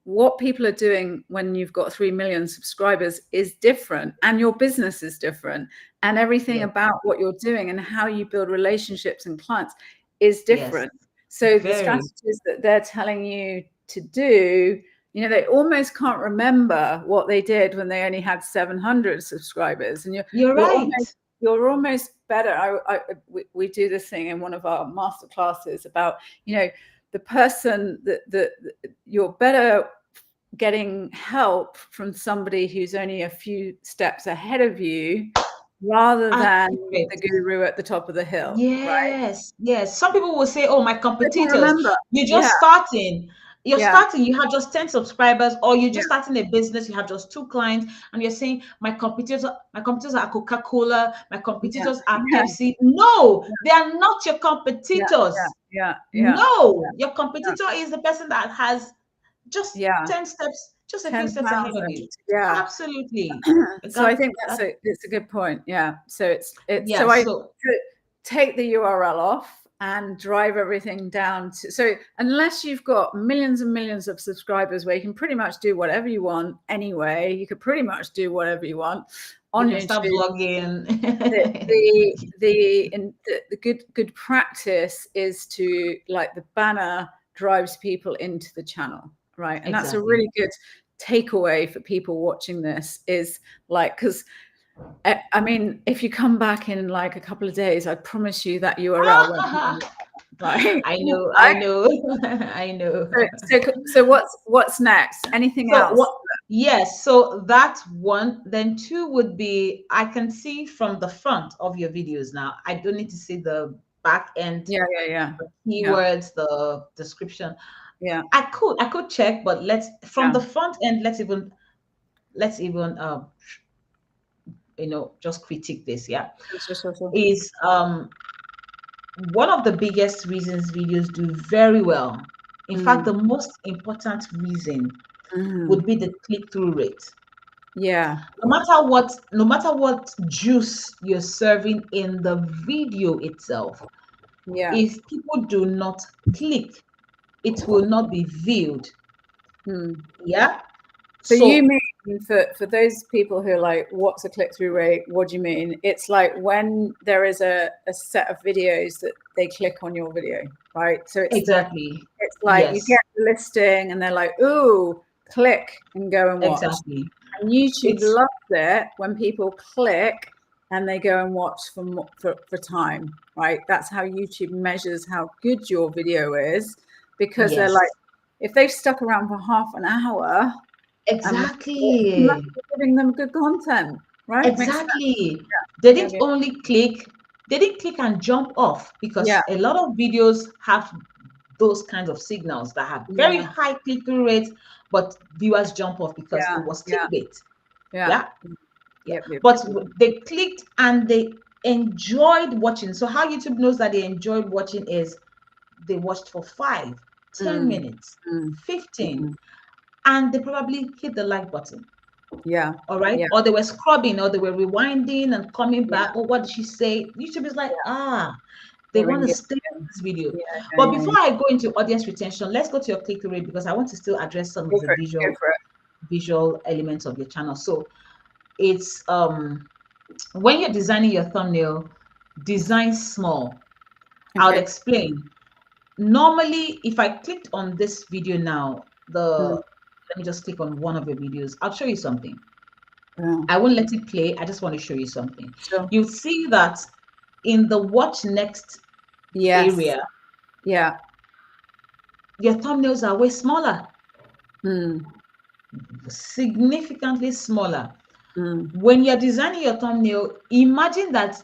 what people are doing when you've got 3 million subscribers is different, and your business is different, and everything Yes. about what you're doing and how you build relationships and clients is Yes. different. So the Very. strategies that they're telling you to do, they almost can't remember what they did when they only had 700 subscribers, and You're right. you're almost better. We do this thing in one of our master classes about, the person that you're better getting help from somebody who's only a few steps ahead of you rather than Accurate. the guru at the top of the hill, right? Yes, yes. Some people will say, "Oh, my They can competitors." remember. You're Yeah, just starting. You're yeah, starting. You have just 10 subscribers, or you're yeah, just starting a business. You have just 2 clients, and you're saying, My competitors are Coca-Cola. My yeah, competitors are yeah, Pepsi." No, they are not your yeah, competitors. yeah, yeah, No, your competitor is the person that has just yeah, 10 steps just a few steps ahead of you. Yeah. Absolutely. So I think it's a good point. Yeah. So I take the URL off and drive everything down to, so unless you've got millions and millions of subscribers where you can pretty much do whatever you want anyway, you could pretty much do whatever you want on YouTube. Start vlogging. The good practice is to, like, the banner drives people into the channel, right? And that's a really good takeaway for people watching this, is like, because I mean, if you come back in like a couple of days, I promise you that URL won't be right. I know, I know, I know. So what's next? Anything else? Yes, so that one. Then two would be, I can see from the front of your videos now. I don't need to see the back end. Yeah. The keywords, the description. Yeah. I could check, but from the front end, let's even just critique this. Yeah. Sure. Is one of the biggest reasons videos do very well. In fact, the most important reason would be the click-through rate. Yeah. No matter what juice you're serving in the video itself, if people do not click, it will not be viewed. Yeah. So you mean, for those people who are like, what's a click-through rate? What do you mean? It's like when there is a set of videos that they click on your video, right? So it's it's like you get the listing and they're like, ooh, click and go and watch. Exactly. And YouTube loves it when people click and they go and watch for time, right? That's how YouTube measures how good your video is, because they're like, if they've stuck around for half an hour, exactly, giving them good content, right? Exactly. They didn't only click, they didn't click and jump off, because a lot of videos have those kinds of signals that have very high click-through rates, but viewers jump off because it was clickbait. But they clicked and they enjoyed watching. So how YouTube knows that they enjoyed watching is they watched for 5, 10 minutes, 15, and they probably hit the like button. All right. Or they were scrubbing, or they were rewinding and coming back. Oh, what did she say? YouTube is like, they want to stay in this video. But before I go into audience retention, let's go to your click-through rate, because I want to still address some of the visual elements of your channel. So it's when you're designing your thumbnail, design small. I'll explain. Normally, if I clicked on this video now, let me just click on one of your videos. I'll show you something. I won't let it play. I just want to show you something. You'll see that in the watch next area, your thumbnails are way smaller, significantly smaller. When you're designing your thumbnail, imagine that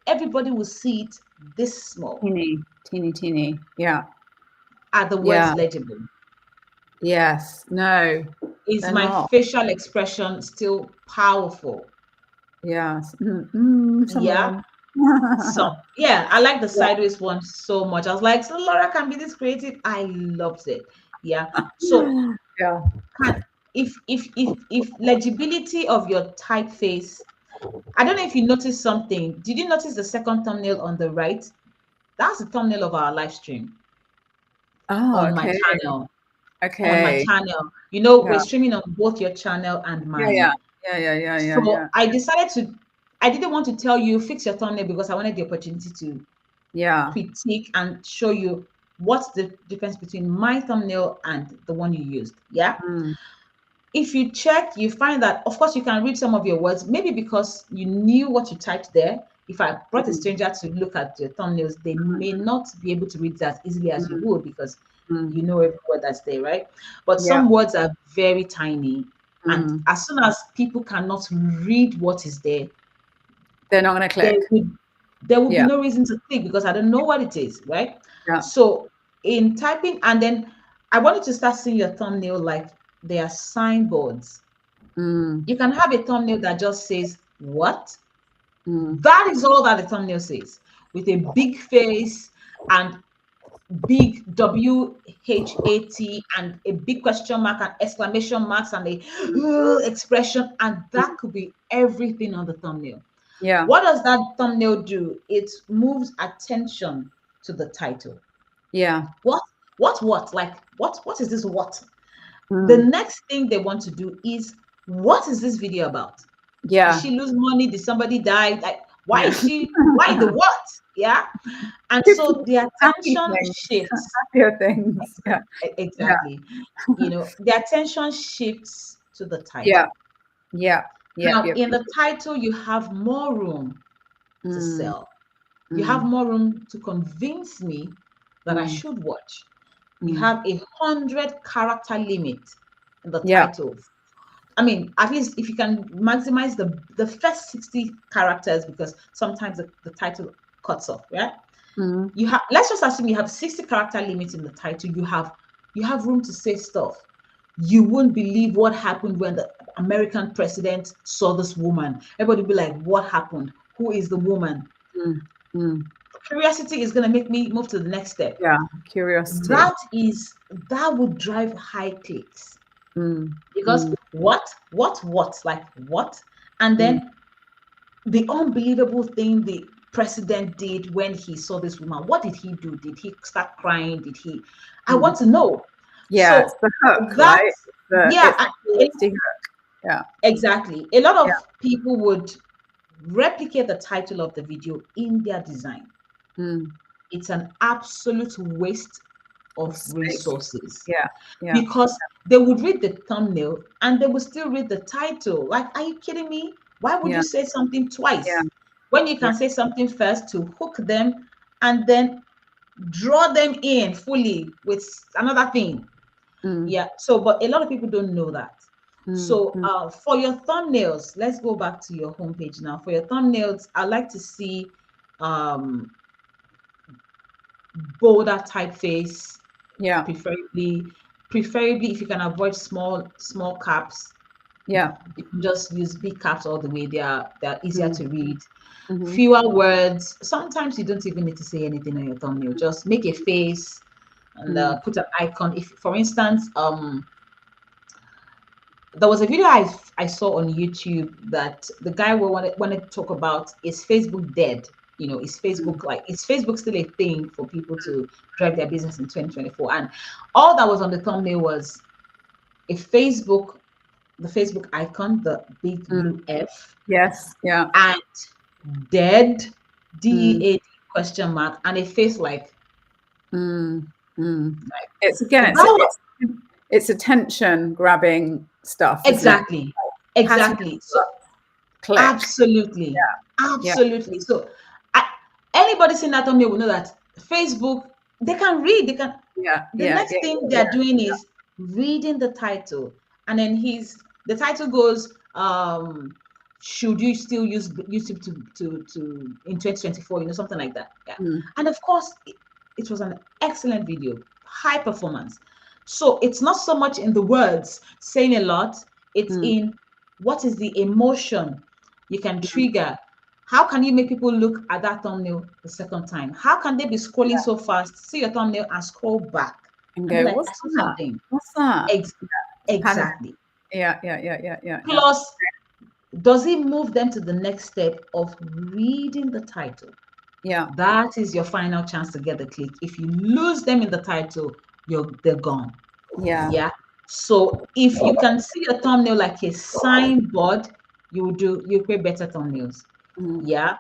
everybody will see it this small. Teeny. Are the words legible? Yes. No. Is my facial expression still powerful? Yes. Yeah. I like the sideways one so much. I was like, so Laura can be this creative. I loved it. Yeah. So if legibility of your typeface, I don't know if you noticed something. Did you notice the second thumbnail on the right? That's the thumbnail of our live stream. On my channel. On my channel. We're streaming on both your channel and mine. So I didn't want to tell you fix your thumbnail, because I wanted the opportunity to critique and show you what's the difference between my thumbnail and the one you used. If you check, you find that, of course, you can read some of your words, maybe because you knew what you typed there. If I brought a stranger to look at your thumbnails, they may not be able to read that as easily as you would, because you know every word that's there, right? But some words are very tiny. And as soon as people cannot read what is there, they're not going to click. There will be no reason to click, because I don't know what it is, right? So in typing, and then I wanted to start seeing your thumbnail like they are signboards. You can have a thumbnail that just says, what? That is all that the thumbnail says, with a big face and big WHAT and a big question mark and exclamation marks and a expression, and that could be everything on the thumbnail. Yeah. What does that thumbnail do? It moves attention to the title. Yeah. What? Like, what is this what? The Mm. next thing they want to do is, what is this video about? Did Yeah. she lose money? Did somebody die? Like, Yeah. why the what? Yeah. And so the Happy attention things. shifts. Happier things. Yeah. Yeah. Exactly. The attention shifts to the Yeah. title. Yeah. Yeah. Now, Yeah. in the title, you have more room to Mm. sell. You have Mm. more room to convince me that I Mm. should watch. You Mm. have 100 character limit in the Yeah. title. I mean, at least if you can maximize the first 60 characters, because sometimes the title cuts off, yeah? Mm. You have, let's just assume you have 60 character limit in the title. You have room to say stuff. You won't believe what happened when the American president saw this woman. Everybody will be like, what happened? Who is the woman? Mm. Mm. Curiosity is going to make me move to the next step. Yeah. Curiosity. That would drive high clicks, Mm. because Mm. what, like what? And Mm. then the unbelievable thing the president did when he saw this woman. What did he do? Did he start crying? I Mm. want to know. Yeah. It's So the hook, that, right? yeah, It's the curiosity hook. Yeah. exactly. A lot Yeah. of people would replicate the title of the video in their design. Mm. It's an absolute waste Of of space. resources, Yeah. Yeah. because they would read the thumbnail and they would still read the title. Like, are you kidding me? Why would Yeah. you say something Yeah. twice when you Yeah. can say something first to hook them and then draw them in fully with another thing? Mm. Yeah. So, but a lot of people don't know that. Mm. So, Mm. for your thumbnails, let's go back to your homepage now. For your thumbnails, I like to see um, bolder typeface, Yeah. preferably if you can avoid small caps. Yeah. You can just use big caps all the way. They're easier Mm. to read. Mm-hmm. Fewer words. Sometimes you don't even need to say anything on your thumbnail. Just make a face and Mm. put an icon. If, for instance, there was a video I saw on YouTube that the guy wanted to talk about, is Facebook dead? Is Mm. Facebook still a thing for people to drive their business in 2024? And all that was on the thumbnail was a Facebook, the Facebook icon, the big Mm. blue F, Yes. Yeah. and dead, Mm. DEAD question mark, and a face like Mm. Mm. like It's again, that was it's attention grabbing stuff, isn't it? exactly Patting exactly. So click. absolutely, Yeah. absolutely. So, I, anybody seeing that thumbnail will know that Facebook, they can read. They can. Yeah. The Yeah. next Yeah. thing Yeah. they're doing is reading the title, and then the title goes, should you still use YouTube to in 2024? Something like that. Yeah, Mm. and of course, it was an excellent video, high performance. So it's not so much in the words saying a lot, it's Mm. in what is the emotion you can Mm. trigger. How can you make people look at that thumbnail the second time? How can they be scrolling so fast, see your thumbnail and scroll back And and be go, like, what's I saw that? something? What's that? Ex- Panic. exactly. Yeah. Yeah. Yeah. Yeah. Yeah. Yeah. Plus, does it move them to the next step of reading the title? Yeah. That is your final chance to get the click. If you lose them in the title, they're gone. Yeah. Yeah. So if you can see a thumbnail like a signboard, you create better thumbnails. Mm. Yeah.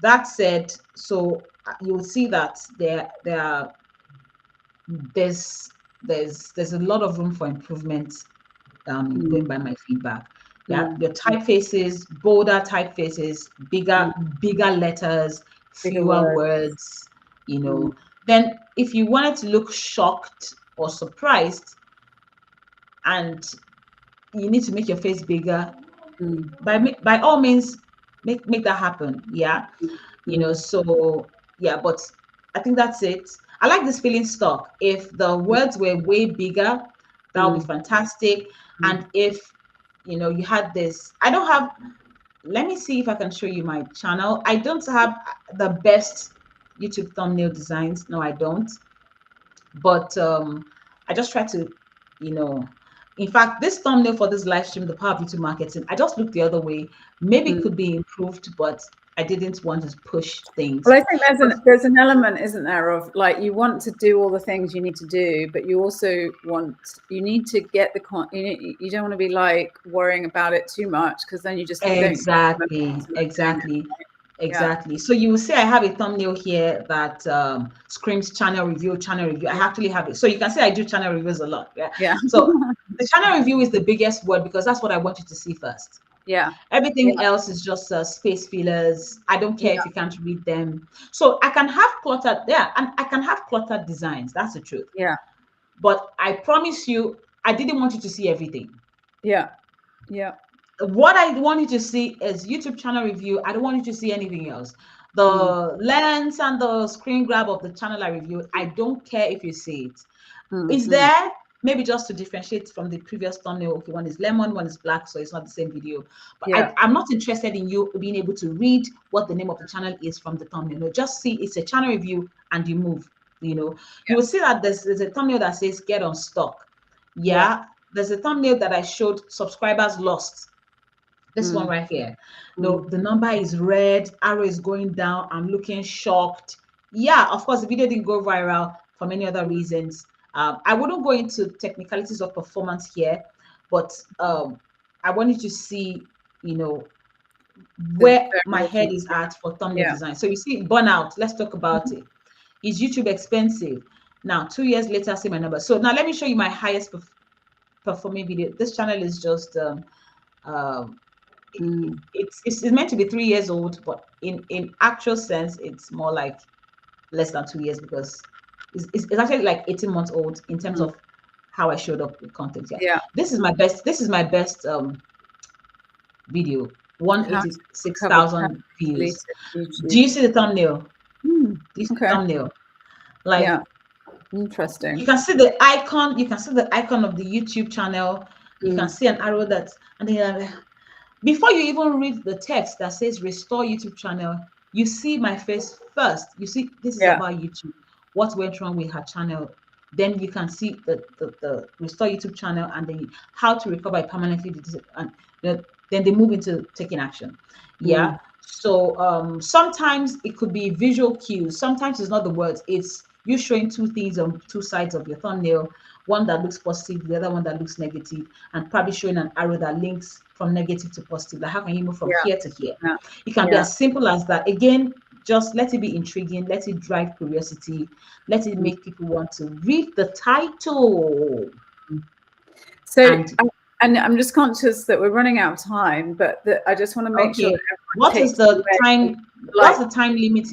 That said, so you'll see that there's there's a lot of room for improvement, Mm. going by my feedback. Yeah, Mm. your typefaces, bolder typefaces, Mm. bigger letters, Bigger fewer word. words. Mm. Then if you wanted to look shocked or surprised, and you need to make your face bigger, Mm. by all means, make that happen. Yeah, Mm. so yeah, but I think that's it. I like this feeling stuck. If the words were way bigger, that would be Mm. fantastic. Mm. And if you had this, I don't have, let me see if I can show you my channel. I don't have the best YouTube thumbnail designs. No, I don't. But I just try to, you know, in fact, this thumbnail for this live stream, the power of YouTube marketing, I just looked the other way. Maybe it Mm. could be improved, but I didn't want to push things. Well, I think there's an element, isn't there, of like you want to do all the things you need to do, but you also you need to get you don't want to be like worrying about it too much, because then you just don't. Exactly. So you will see I have a thumbnail here that screams channel review, channel review. I actually have it. So you can see I do channel reviews a lot. Yeah. Yeah. So the channel review is the biggest word because that's what I want you to see first. Yeah. Everything else is just space fillers. I don't care Yeah. if you can't read them. So I can have cluttered, yeah, and I can have cluttered designs. That's the truth. Yeah. But I promise you, I didn't want you to see everything. Yeah. Yeah. What I want you to see is YouTube channel review. I don't want you to see anything else. The lens and the screen grab of the channel I reviewed, I don't care if you see it. It's there, maybe just to differentiate from the previous thumbnail. Okay, one is lemon, one is black, so it's not the same video. But Yeah. I'm not interested in you being able to read what the name of the channel is from the thumbnail. No, just see it's a channel review and you move. You will see that there's a thumbnail that says get unstuck. Yeah, there's a thumbnail that I showed subscribers lost. This one right here. No, the number is red, arrow is going down. I'm looking shocked. Yeah, of course, the video didn't go viral for many other reasons. I wouldn't go into technicalities of performance here, but I wanted to see, you know, The where my general head thing. is at for thumbnail Yeah. design. So you see, burnout. Let's talk about it. Is YouTube expensive? Now, 2 years later, see my number. So now let me show you my highest performing video. This channel is just um, it's meant to be 3 years old, but in actual sense, it's more like less than 2 years because it's actually like 18 months old in terms of how I showed up with content. Yeah, Yeah. this is my best. This is my best video. How to 186,000 views. Do YouTube. you see the thumbnail? Do you see the Okay. thumbnail? Like Yeah. Interesting. you can see the icon. You can see the icon of the YouTube channel. You can see an arrow that, and then before you even read the text that says restore YouTube channel, you see my face first. You see, this is Yeah. about YouTube. What went wrong with her channel? Then you can see the restore YouTube channel and then how to recover it permanently. And then they move into taking action. Yeah. So sometimes it could be visual cues. Sometimes it's not the words. It's you showing two things on two sides of your thumbnail, one that looks positive, the other one that looks negative, and probably showing an arrow that links from negative to positive. Like how can you move from Yeah. here to here? Yeah. It can be Yeah. as simple as that. Again, just let it be intriguing, let it drive curiosity, let it make people want to read the title. So, And and I'm just conscious that we're running out of time, but I just want to make sure okay, that everyone what is takes the away, time? like, What's the time limit?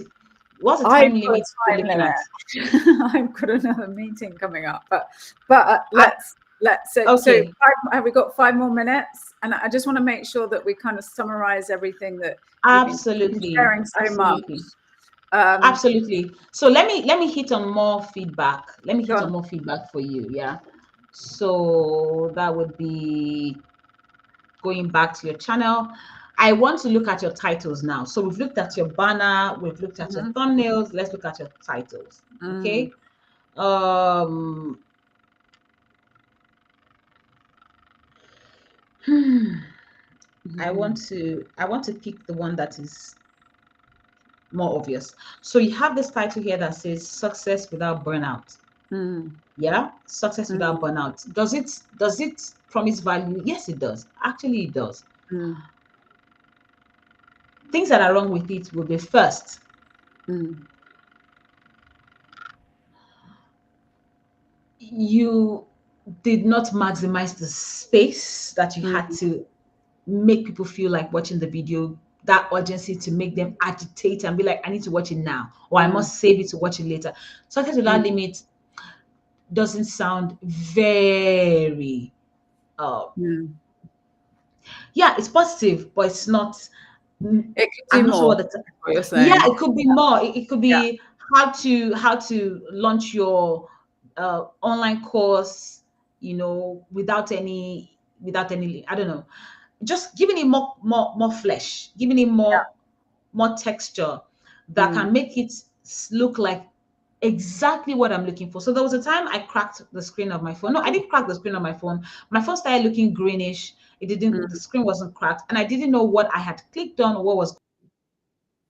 What's the I've time got a limit we're time looking limit. at? I've got another meeting coming up, but I, let's so okay, have we got 5 more minutes? And I just want to make sure that we kind of summarize everything that you've been absolutely, sharing so much. absolutely. Absolutely. So let me hit on more feedback. Let me hit on more feedback for you. Yeah. So that would be going back to your channel. I want to look at your titles now. So we've looked at your banner, we've looked at your thumbnails. Let's look at your titles. Okay. Um I want to pick the one that is more obvious. So you have this title here that says success without burnout. Yeah, success without burnout. Does it promise value? Yes, it does. Actually, it does. Things that are wrong with it will be first. You did not maximize the space that you had to make people feel like watching the video, that urgency to make them agitate and be like, I need to watch it now, or I must save it to watch it later. Success without limit doesn't sound very yeah, it's positive, but it's not. It could I'm do not sure more. what the. What you're Yeah, saying? it could be more. It could Yeah. be how to launch your online course, without any. I don't know. Just giving it more flesh, giving it more texture that can make it look like exactly what I'm looking for. So there was a time I cracked the screen of my phone. No, I didn't crack the screen of my phone. My phone started looking greenish. It didn't, the screen wasn't cracked, and I didn't know what I had clicked on or what was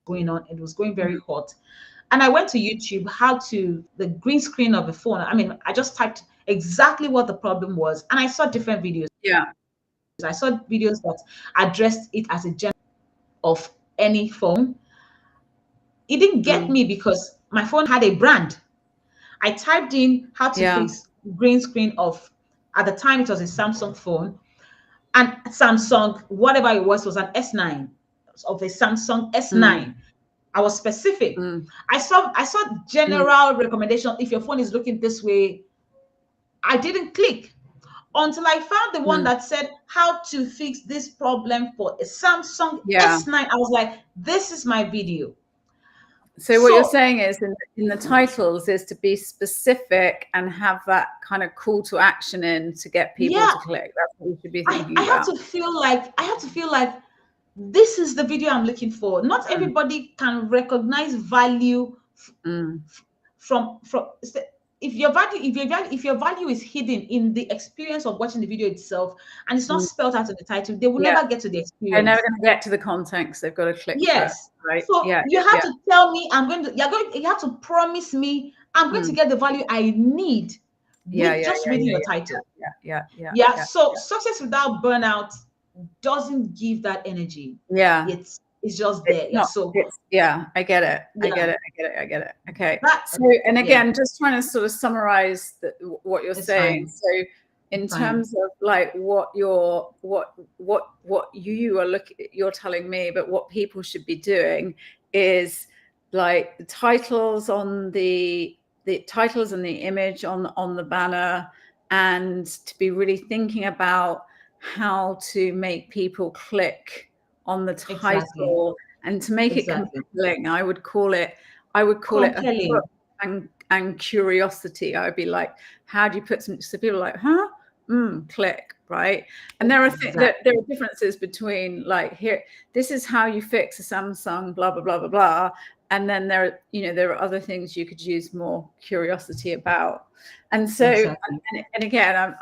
going on. It was going very hot. And I went to YouTube, how to the green screen of the phone. I mean, I just typed exactly what the problem was, and I saw different videos. Yeah. I saw videos that addressed it as a general of any phone. It didn't get me because my phone had a brand. I typed in how to Yeah. fix green screen of, at the time it was a Samsung phone, and Samsung, whatever it was an S9, of a Samsung S9. I was specific. I saw general recommendation. If your phone is looking this way, I didn't click until I found the one that said how to fix this problem for a Samsung Yeah. S9. I was like, this is my video. So what you're saying is in the titles is to be specific and have that kind of call to action in to get people to click. That's what you should be thinking I about. have to feel like this is the video I'm looking for. Not everybody can recognize value from if your value is hidden in the experience of watching the video itself, and it's not spelled out in the title, they will never get to the experience. They're never going to get to the content because they've got to click first, right? So you have to tell me you have to promise me I'm going to get the value I need with just reading the title. So success without burnout doesn't give that energy. It's just there. I get it. I get it. Okay. So, and again, just trying to sort of summarize what you're saying. So, in terms of like what you're telling me, but what people should be doing is like the titles on the titles and the image on the banner, and to be really thinking about how to make people click on the title and to make it compelling. I would call it a hook and curiosity. I would be like, how do you put some, so people are like, huh? Click, right? And there are there are differences between like, here, this is how you fix a Samsung, blah blah blah blah blah, and then there are other things you could use more curiosity about. And so, and again,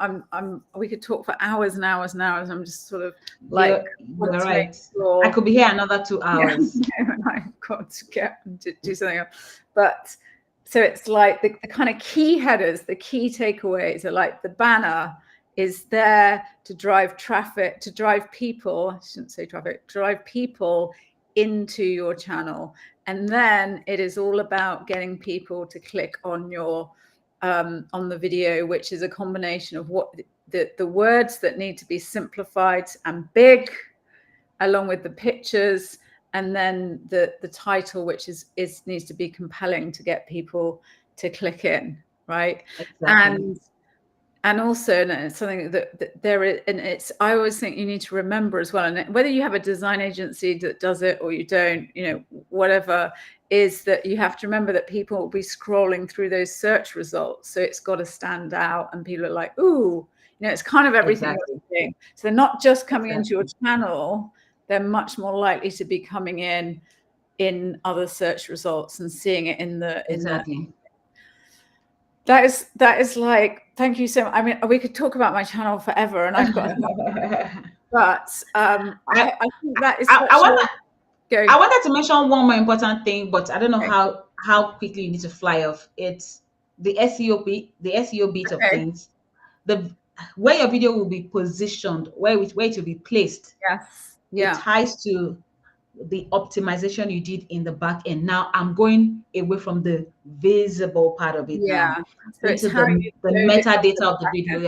we could talk for hours and hours and hours. I'm just sort of like, you're right. I could be here another 2 hours. I've got to do something else. But so it's like the kind of key headers, the key takeaways are like the banner is there to drive traffic, to drive people. I shouldn't say traffic, drive people into your channel. And then it is all about getting people to click on your on the video, which is a combination of what the words that need to be simplified and big, along with the pictures, and then the title, which needs to be compelling to get people to click in, right? And also, it's something that there is, and it's, I always think you need to remember as well, and whether you have a design agency that does it or you don't, whatever, is that you have to remember that people will be scrolling through those search results. So it's got to stand out, and people are like, ooh, it's kind of everything you're doing. So they're not just coming into your channel, they're much more likely to be coming in other search results and seeing it in the that is like, thank you so much. I mean, we could talk about my channel forever, and I've got but I think that is I wanted to mention one more important thing, but I don't know how quickly you need to fly off. It's the SEO bit of things. Where your video will be positioned, where it will be placed. It ties to the optimization you did in the back end. Now I'm going away from the visible part of it now so into the metadata of the video.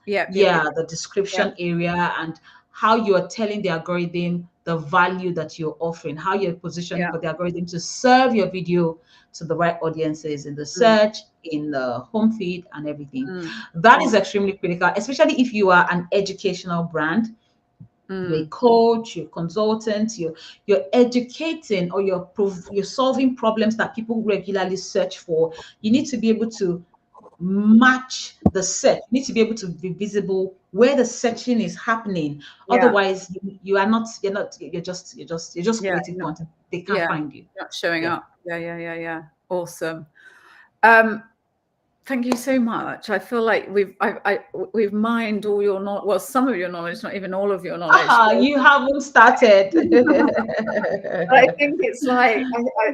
The description area, and how you're telling the algorithm the value that you're offering, how you're positioning for the algorithm to serve your video to the right audiences in the search, in the home feed, and everything. That is extremely critical, especially if you are an educational brand. You're a coach, you're a consultant, you're educating, or you're solving problems that people regularly search for. You need to be able to match the search. You need to be able to be visible where the searching is happening. Otherwise, you're just creating content. They can't find you. Not showing up. Yeah. Awesome. Thank you so much. I feel like we've mined all your knowledge. Well, some of your knowledge, not even all of your knowledge. Aha, you haven't started. But I think it's like,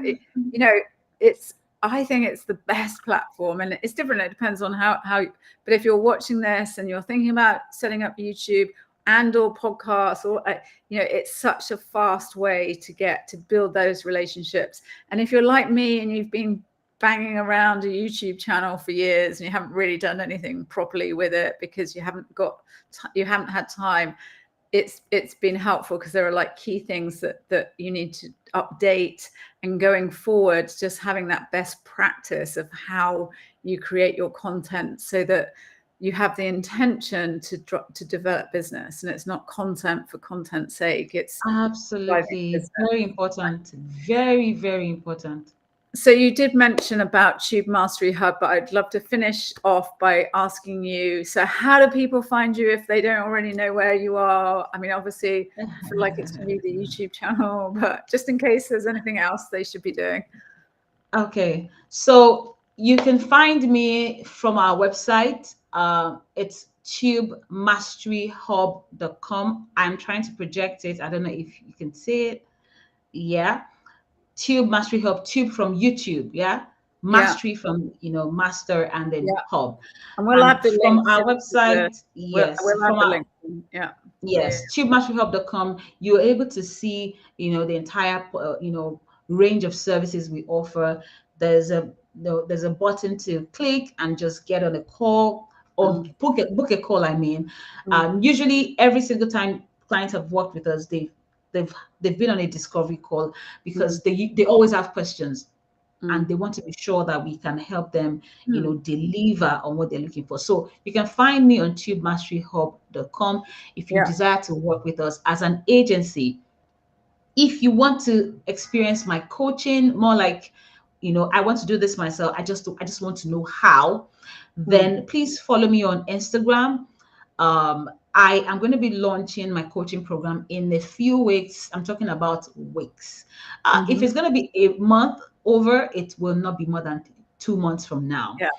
you know, it's, I think it's the best platform, and it's different. It depends on how, but if you're watching this and you're thinking about setting up YouTube and or podcasts, or, you know, it's such a fast way to build those relationships. And if you're like me and you've been banging around a YouTube channel for years and you haven't really done anything properly with it because you haven't had time, it's been helpful, because there are like key things that you need to update. And going forward, just having that best practice of how you create your content so that you have the intention to develop business, and it's not content for content's sake. It's Absolutely. Very important. Very, very important. So you did mention about Tube Mastery Hub, but I'd love to finish off by asking you, so how do people find you if they don't already know where you are? I mean, obviously, I feel like it's going to be the YouTube channel, but just in case there's anything else they should be doing. Okay. So you can find me from our website. It's tubemasteryhub.com. I'm trying to project it. I don't know if you can see it. Yeah. Tube Mastery Hub, tube from YouTube, yeah. Mastery from master, and then hub. And we'll add the from links our website, yes. We'll add From the our link. Yeah. Yes, tubemasteryhub.com. You're able to see, the entire, range of services we offer. There's a button to click and just get on a call, or book a call. I mean, usually every single time clients have worked with us, they've been on a discovery call, because they always have questions. And they want to be sure that we can help them, deliver on what they're looking for. So you can find me on tubemasteryhub.com if you desire to work with us as an agency. If you want to experience my coaching more like, I want to do this myself, I just want to know how, then please follow me on Instagram. I am going to be launching my coaching program in a few weeks. I'm talking about weeks. If it's going to be a month over, it will not be more than 2 months from now. Yeah.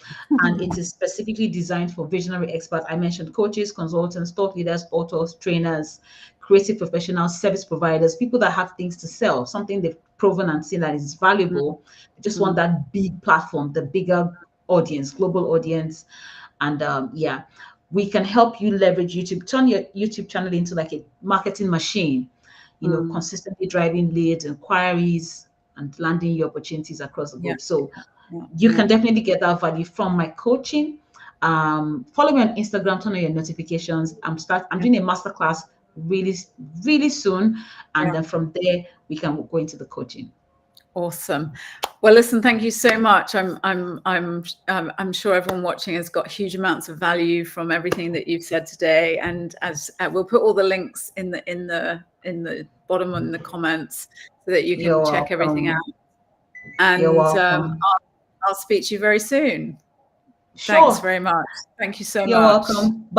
And it is specifically designed for visionary experts. I mentioned coaches, consultants, thought leaders, authors, trainers, creative professionals, service providers, people that have things to sell, something they've proven and seen that is valuable. They just want that big platform, the bigger audience, global audience. And we can help you leverage YouTube, turn your YouTube channel into like a marketing machine, consistently driving leads, inquiries, and landing your opportunities across the globe. So you can definitely get that value from my coaching. Follow me on Instagram, turn on your notifications. I'm doing a masterclass really, really soon. And then from there, we can go into the coaching. Awesome. Well, listen, thank you so much. I'm sure everyone watching has got huge amounts of value from everything that you've said today. And as we'll put all the links in the bottom in the comments so that you can check everything out. And you're welcome. I'll speak to you very soon. Sure. Thanks very much. Thank you so much. You're welcome. Bye.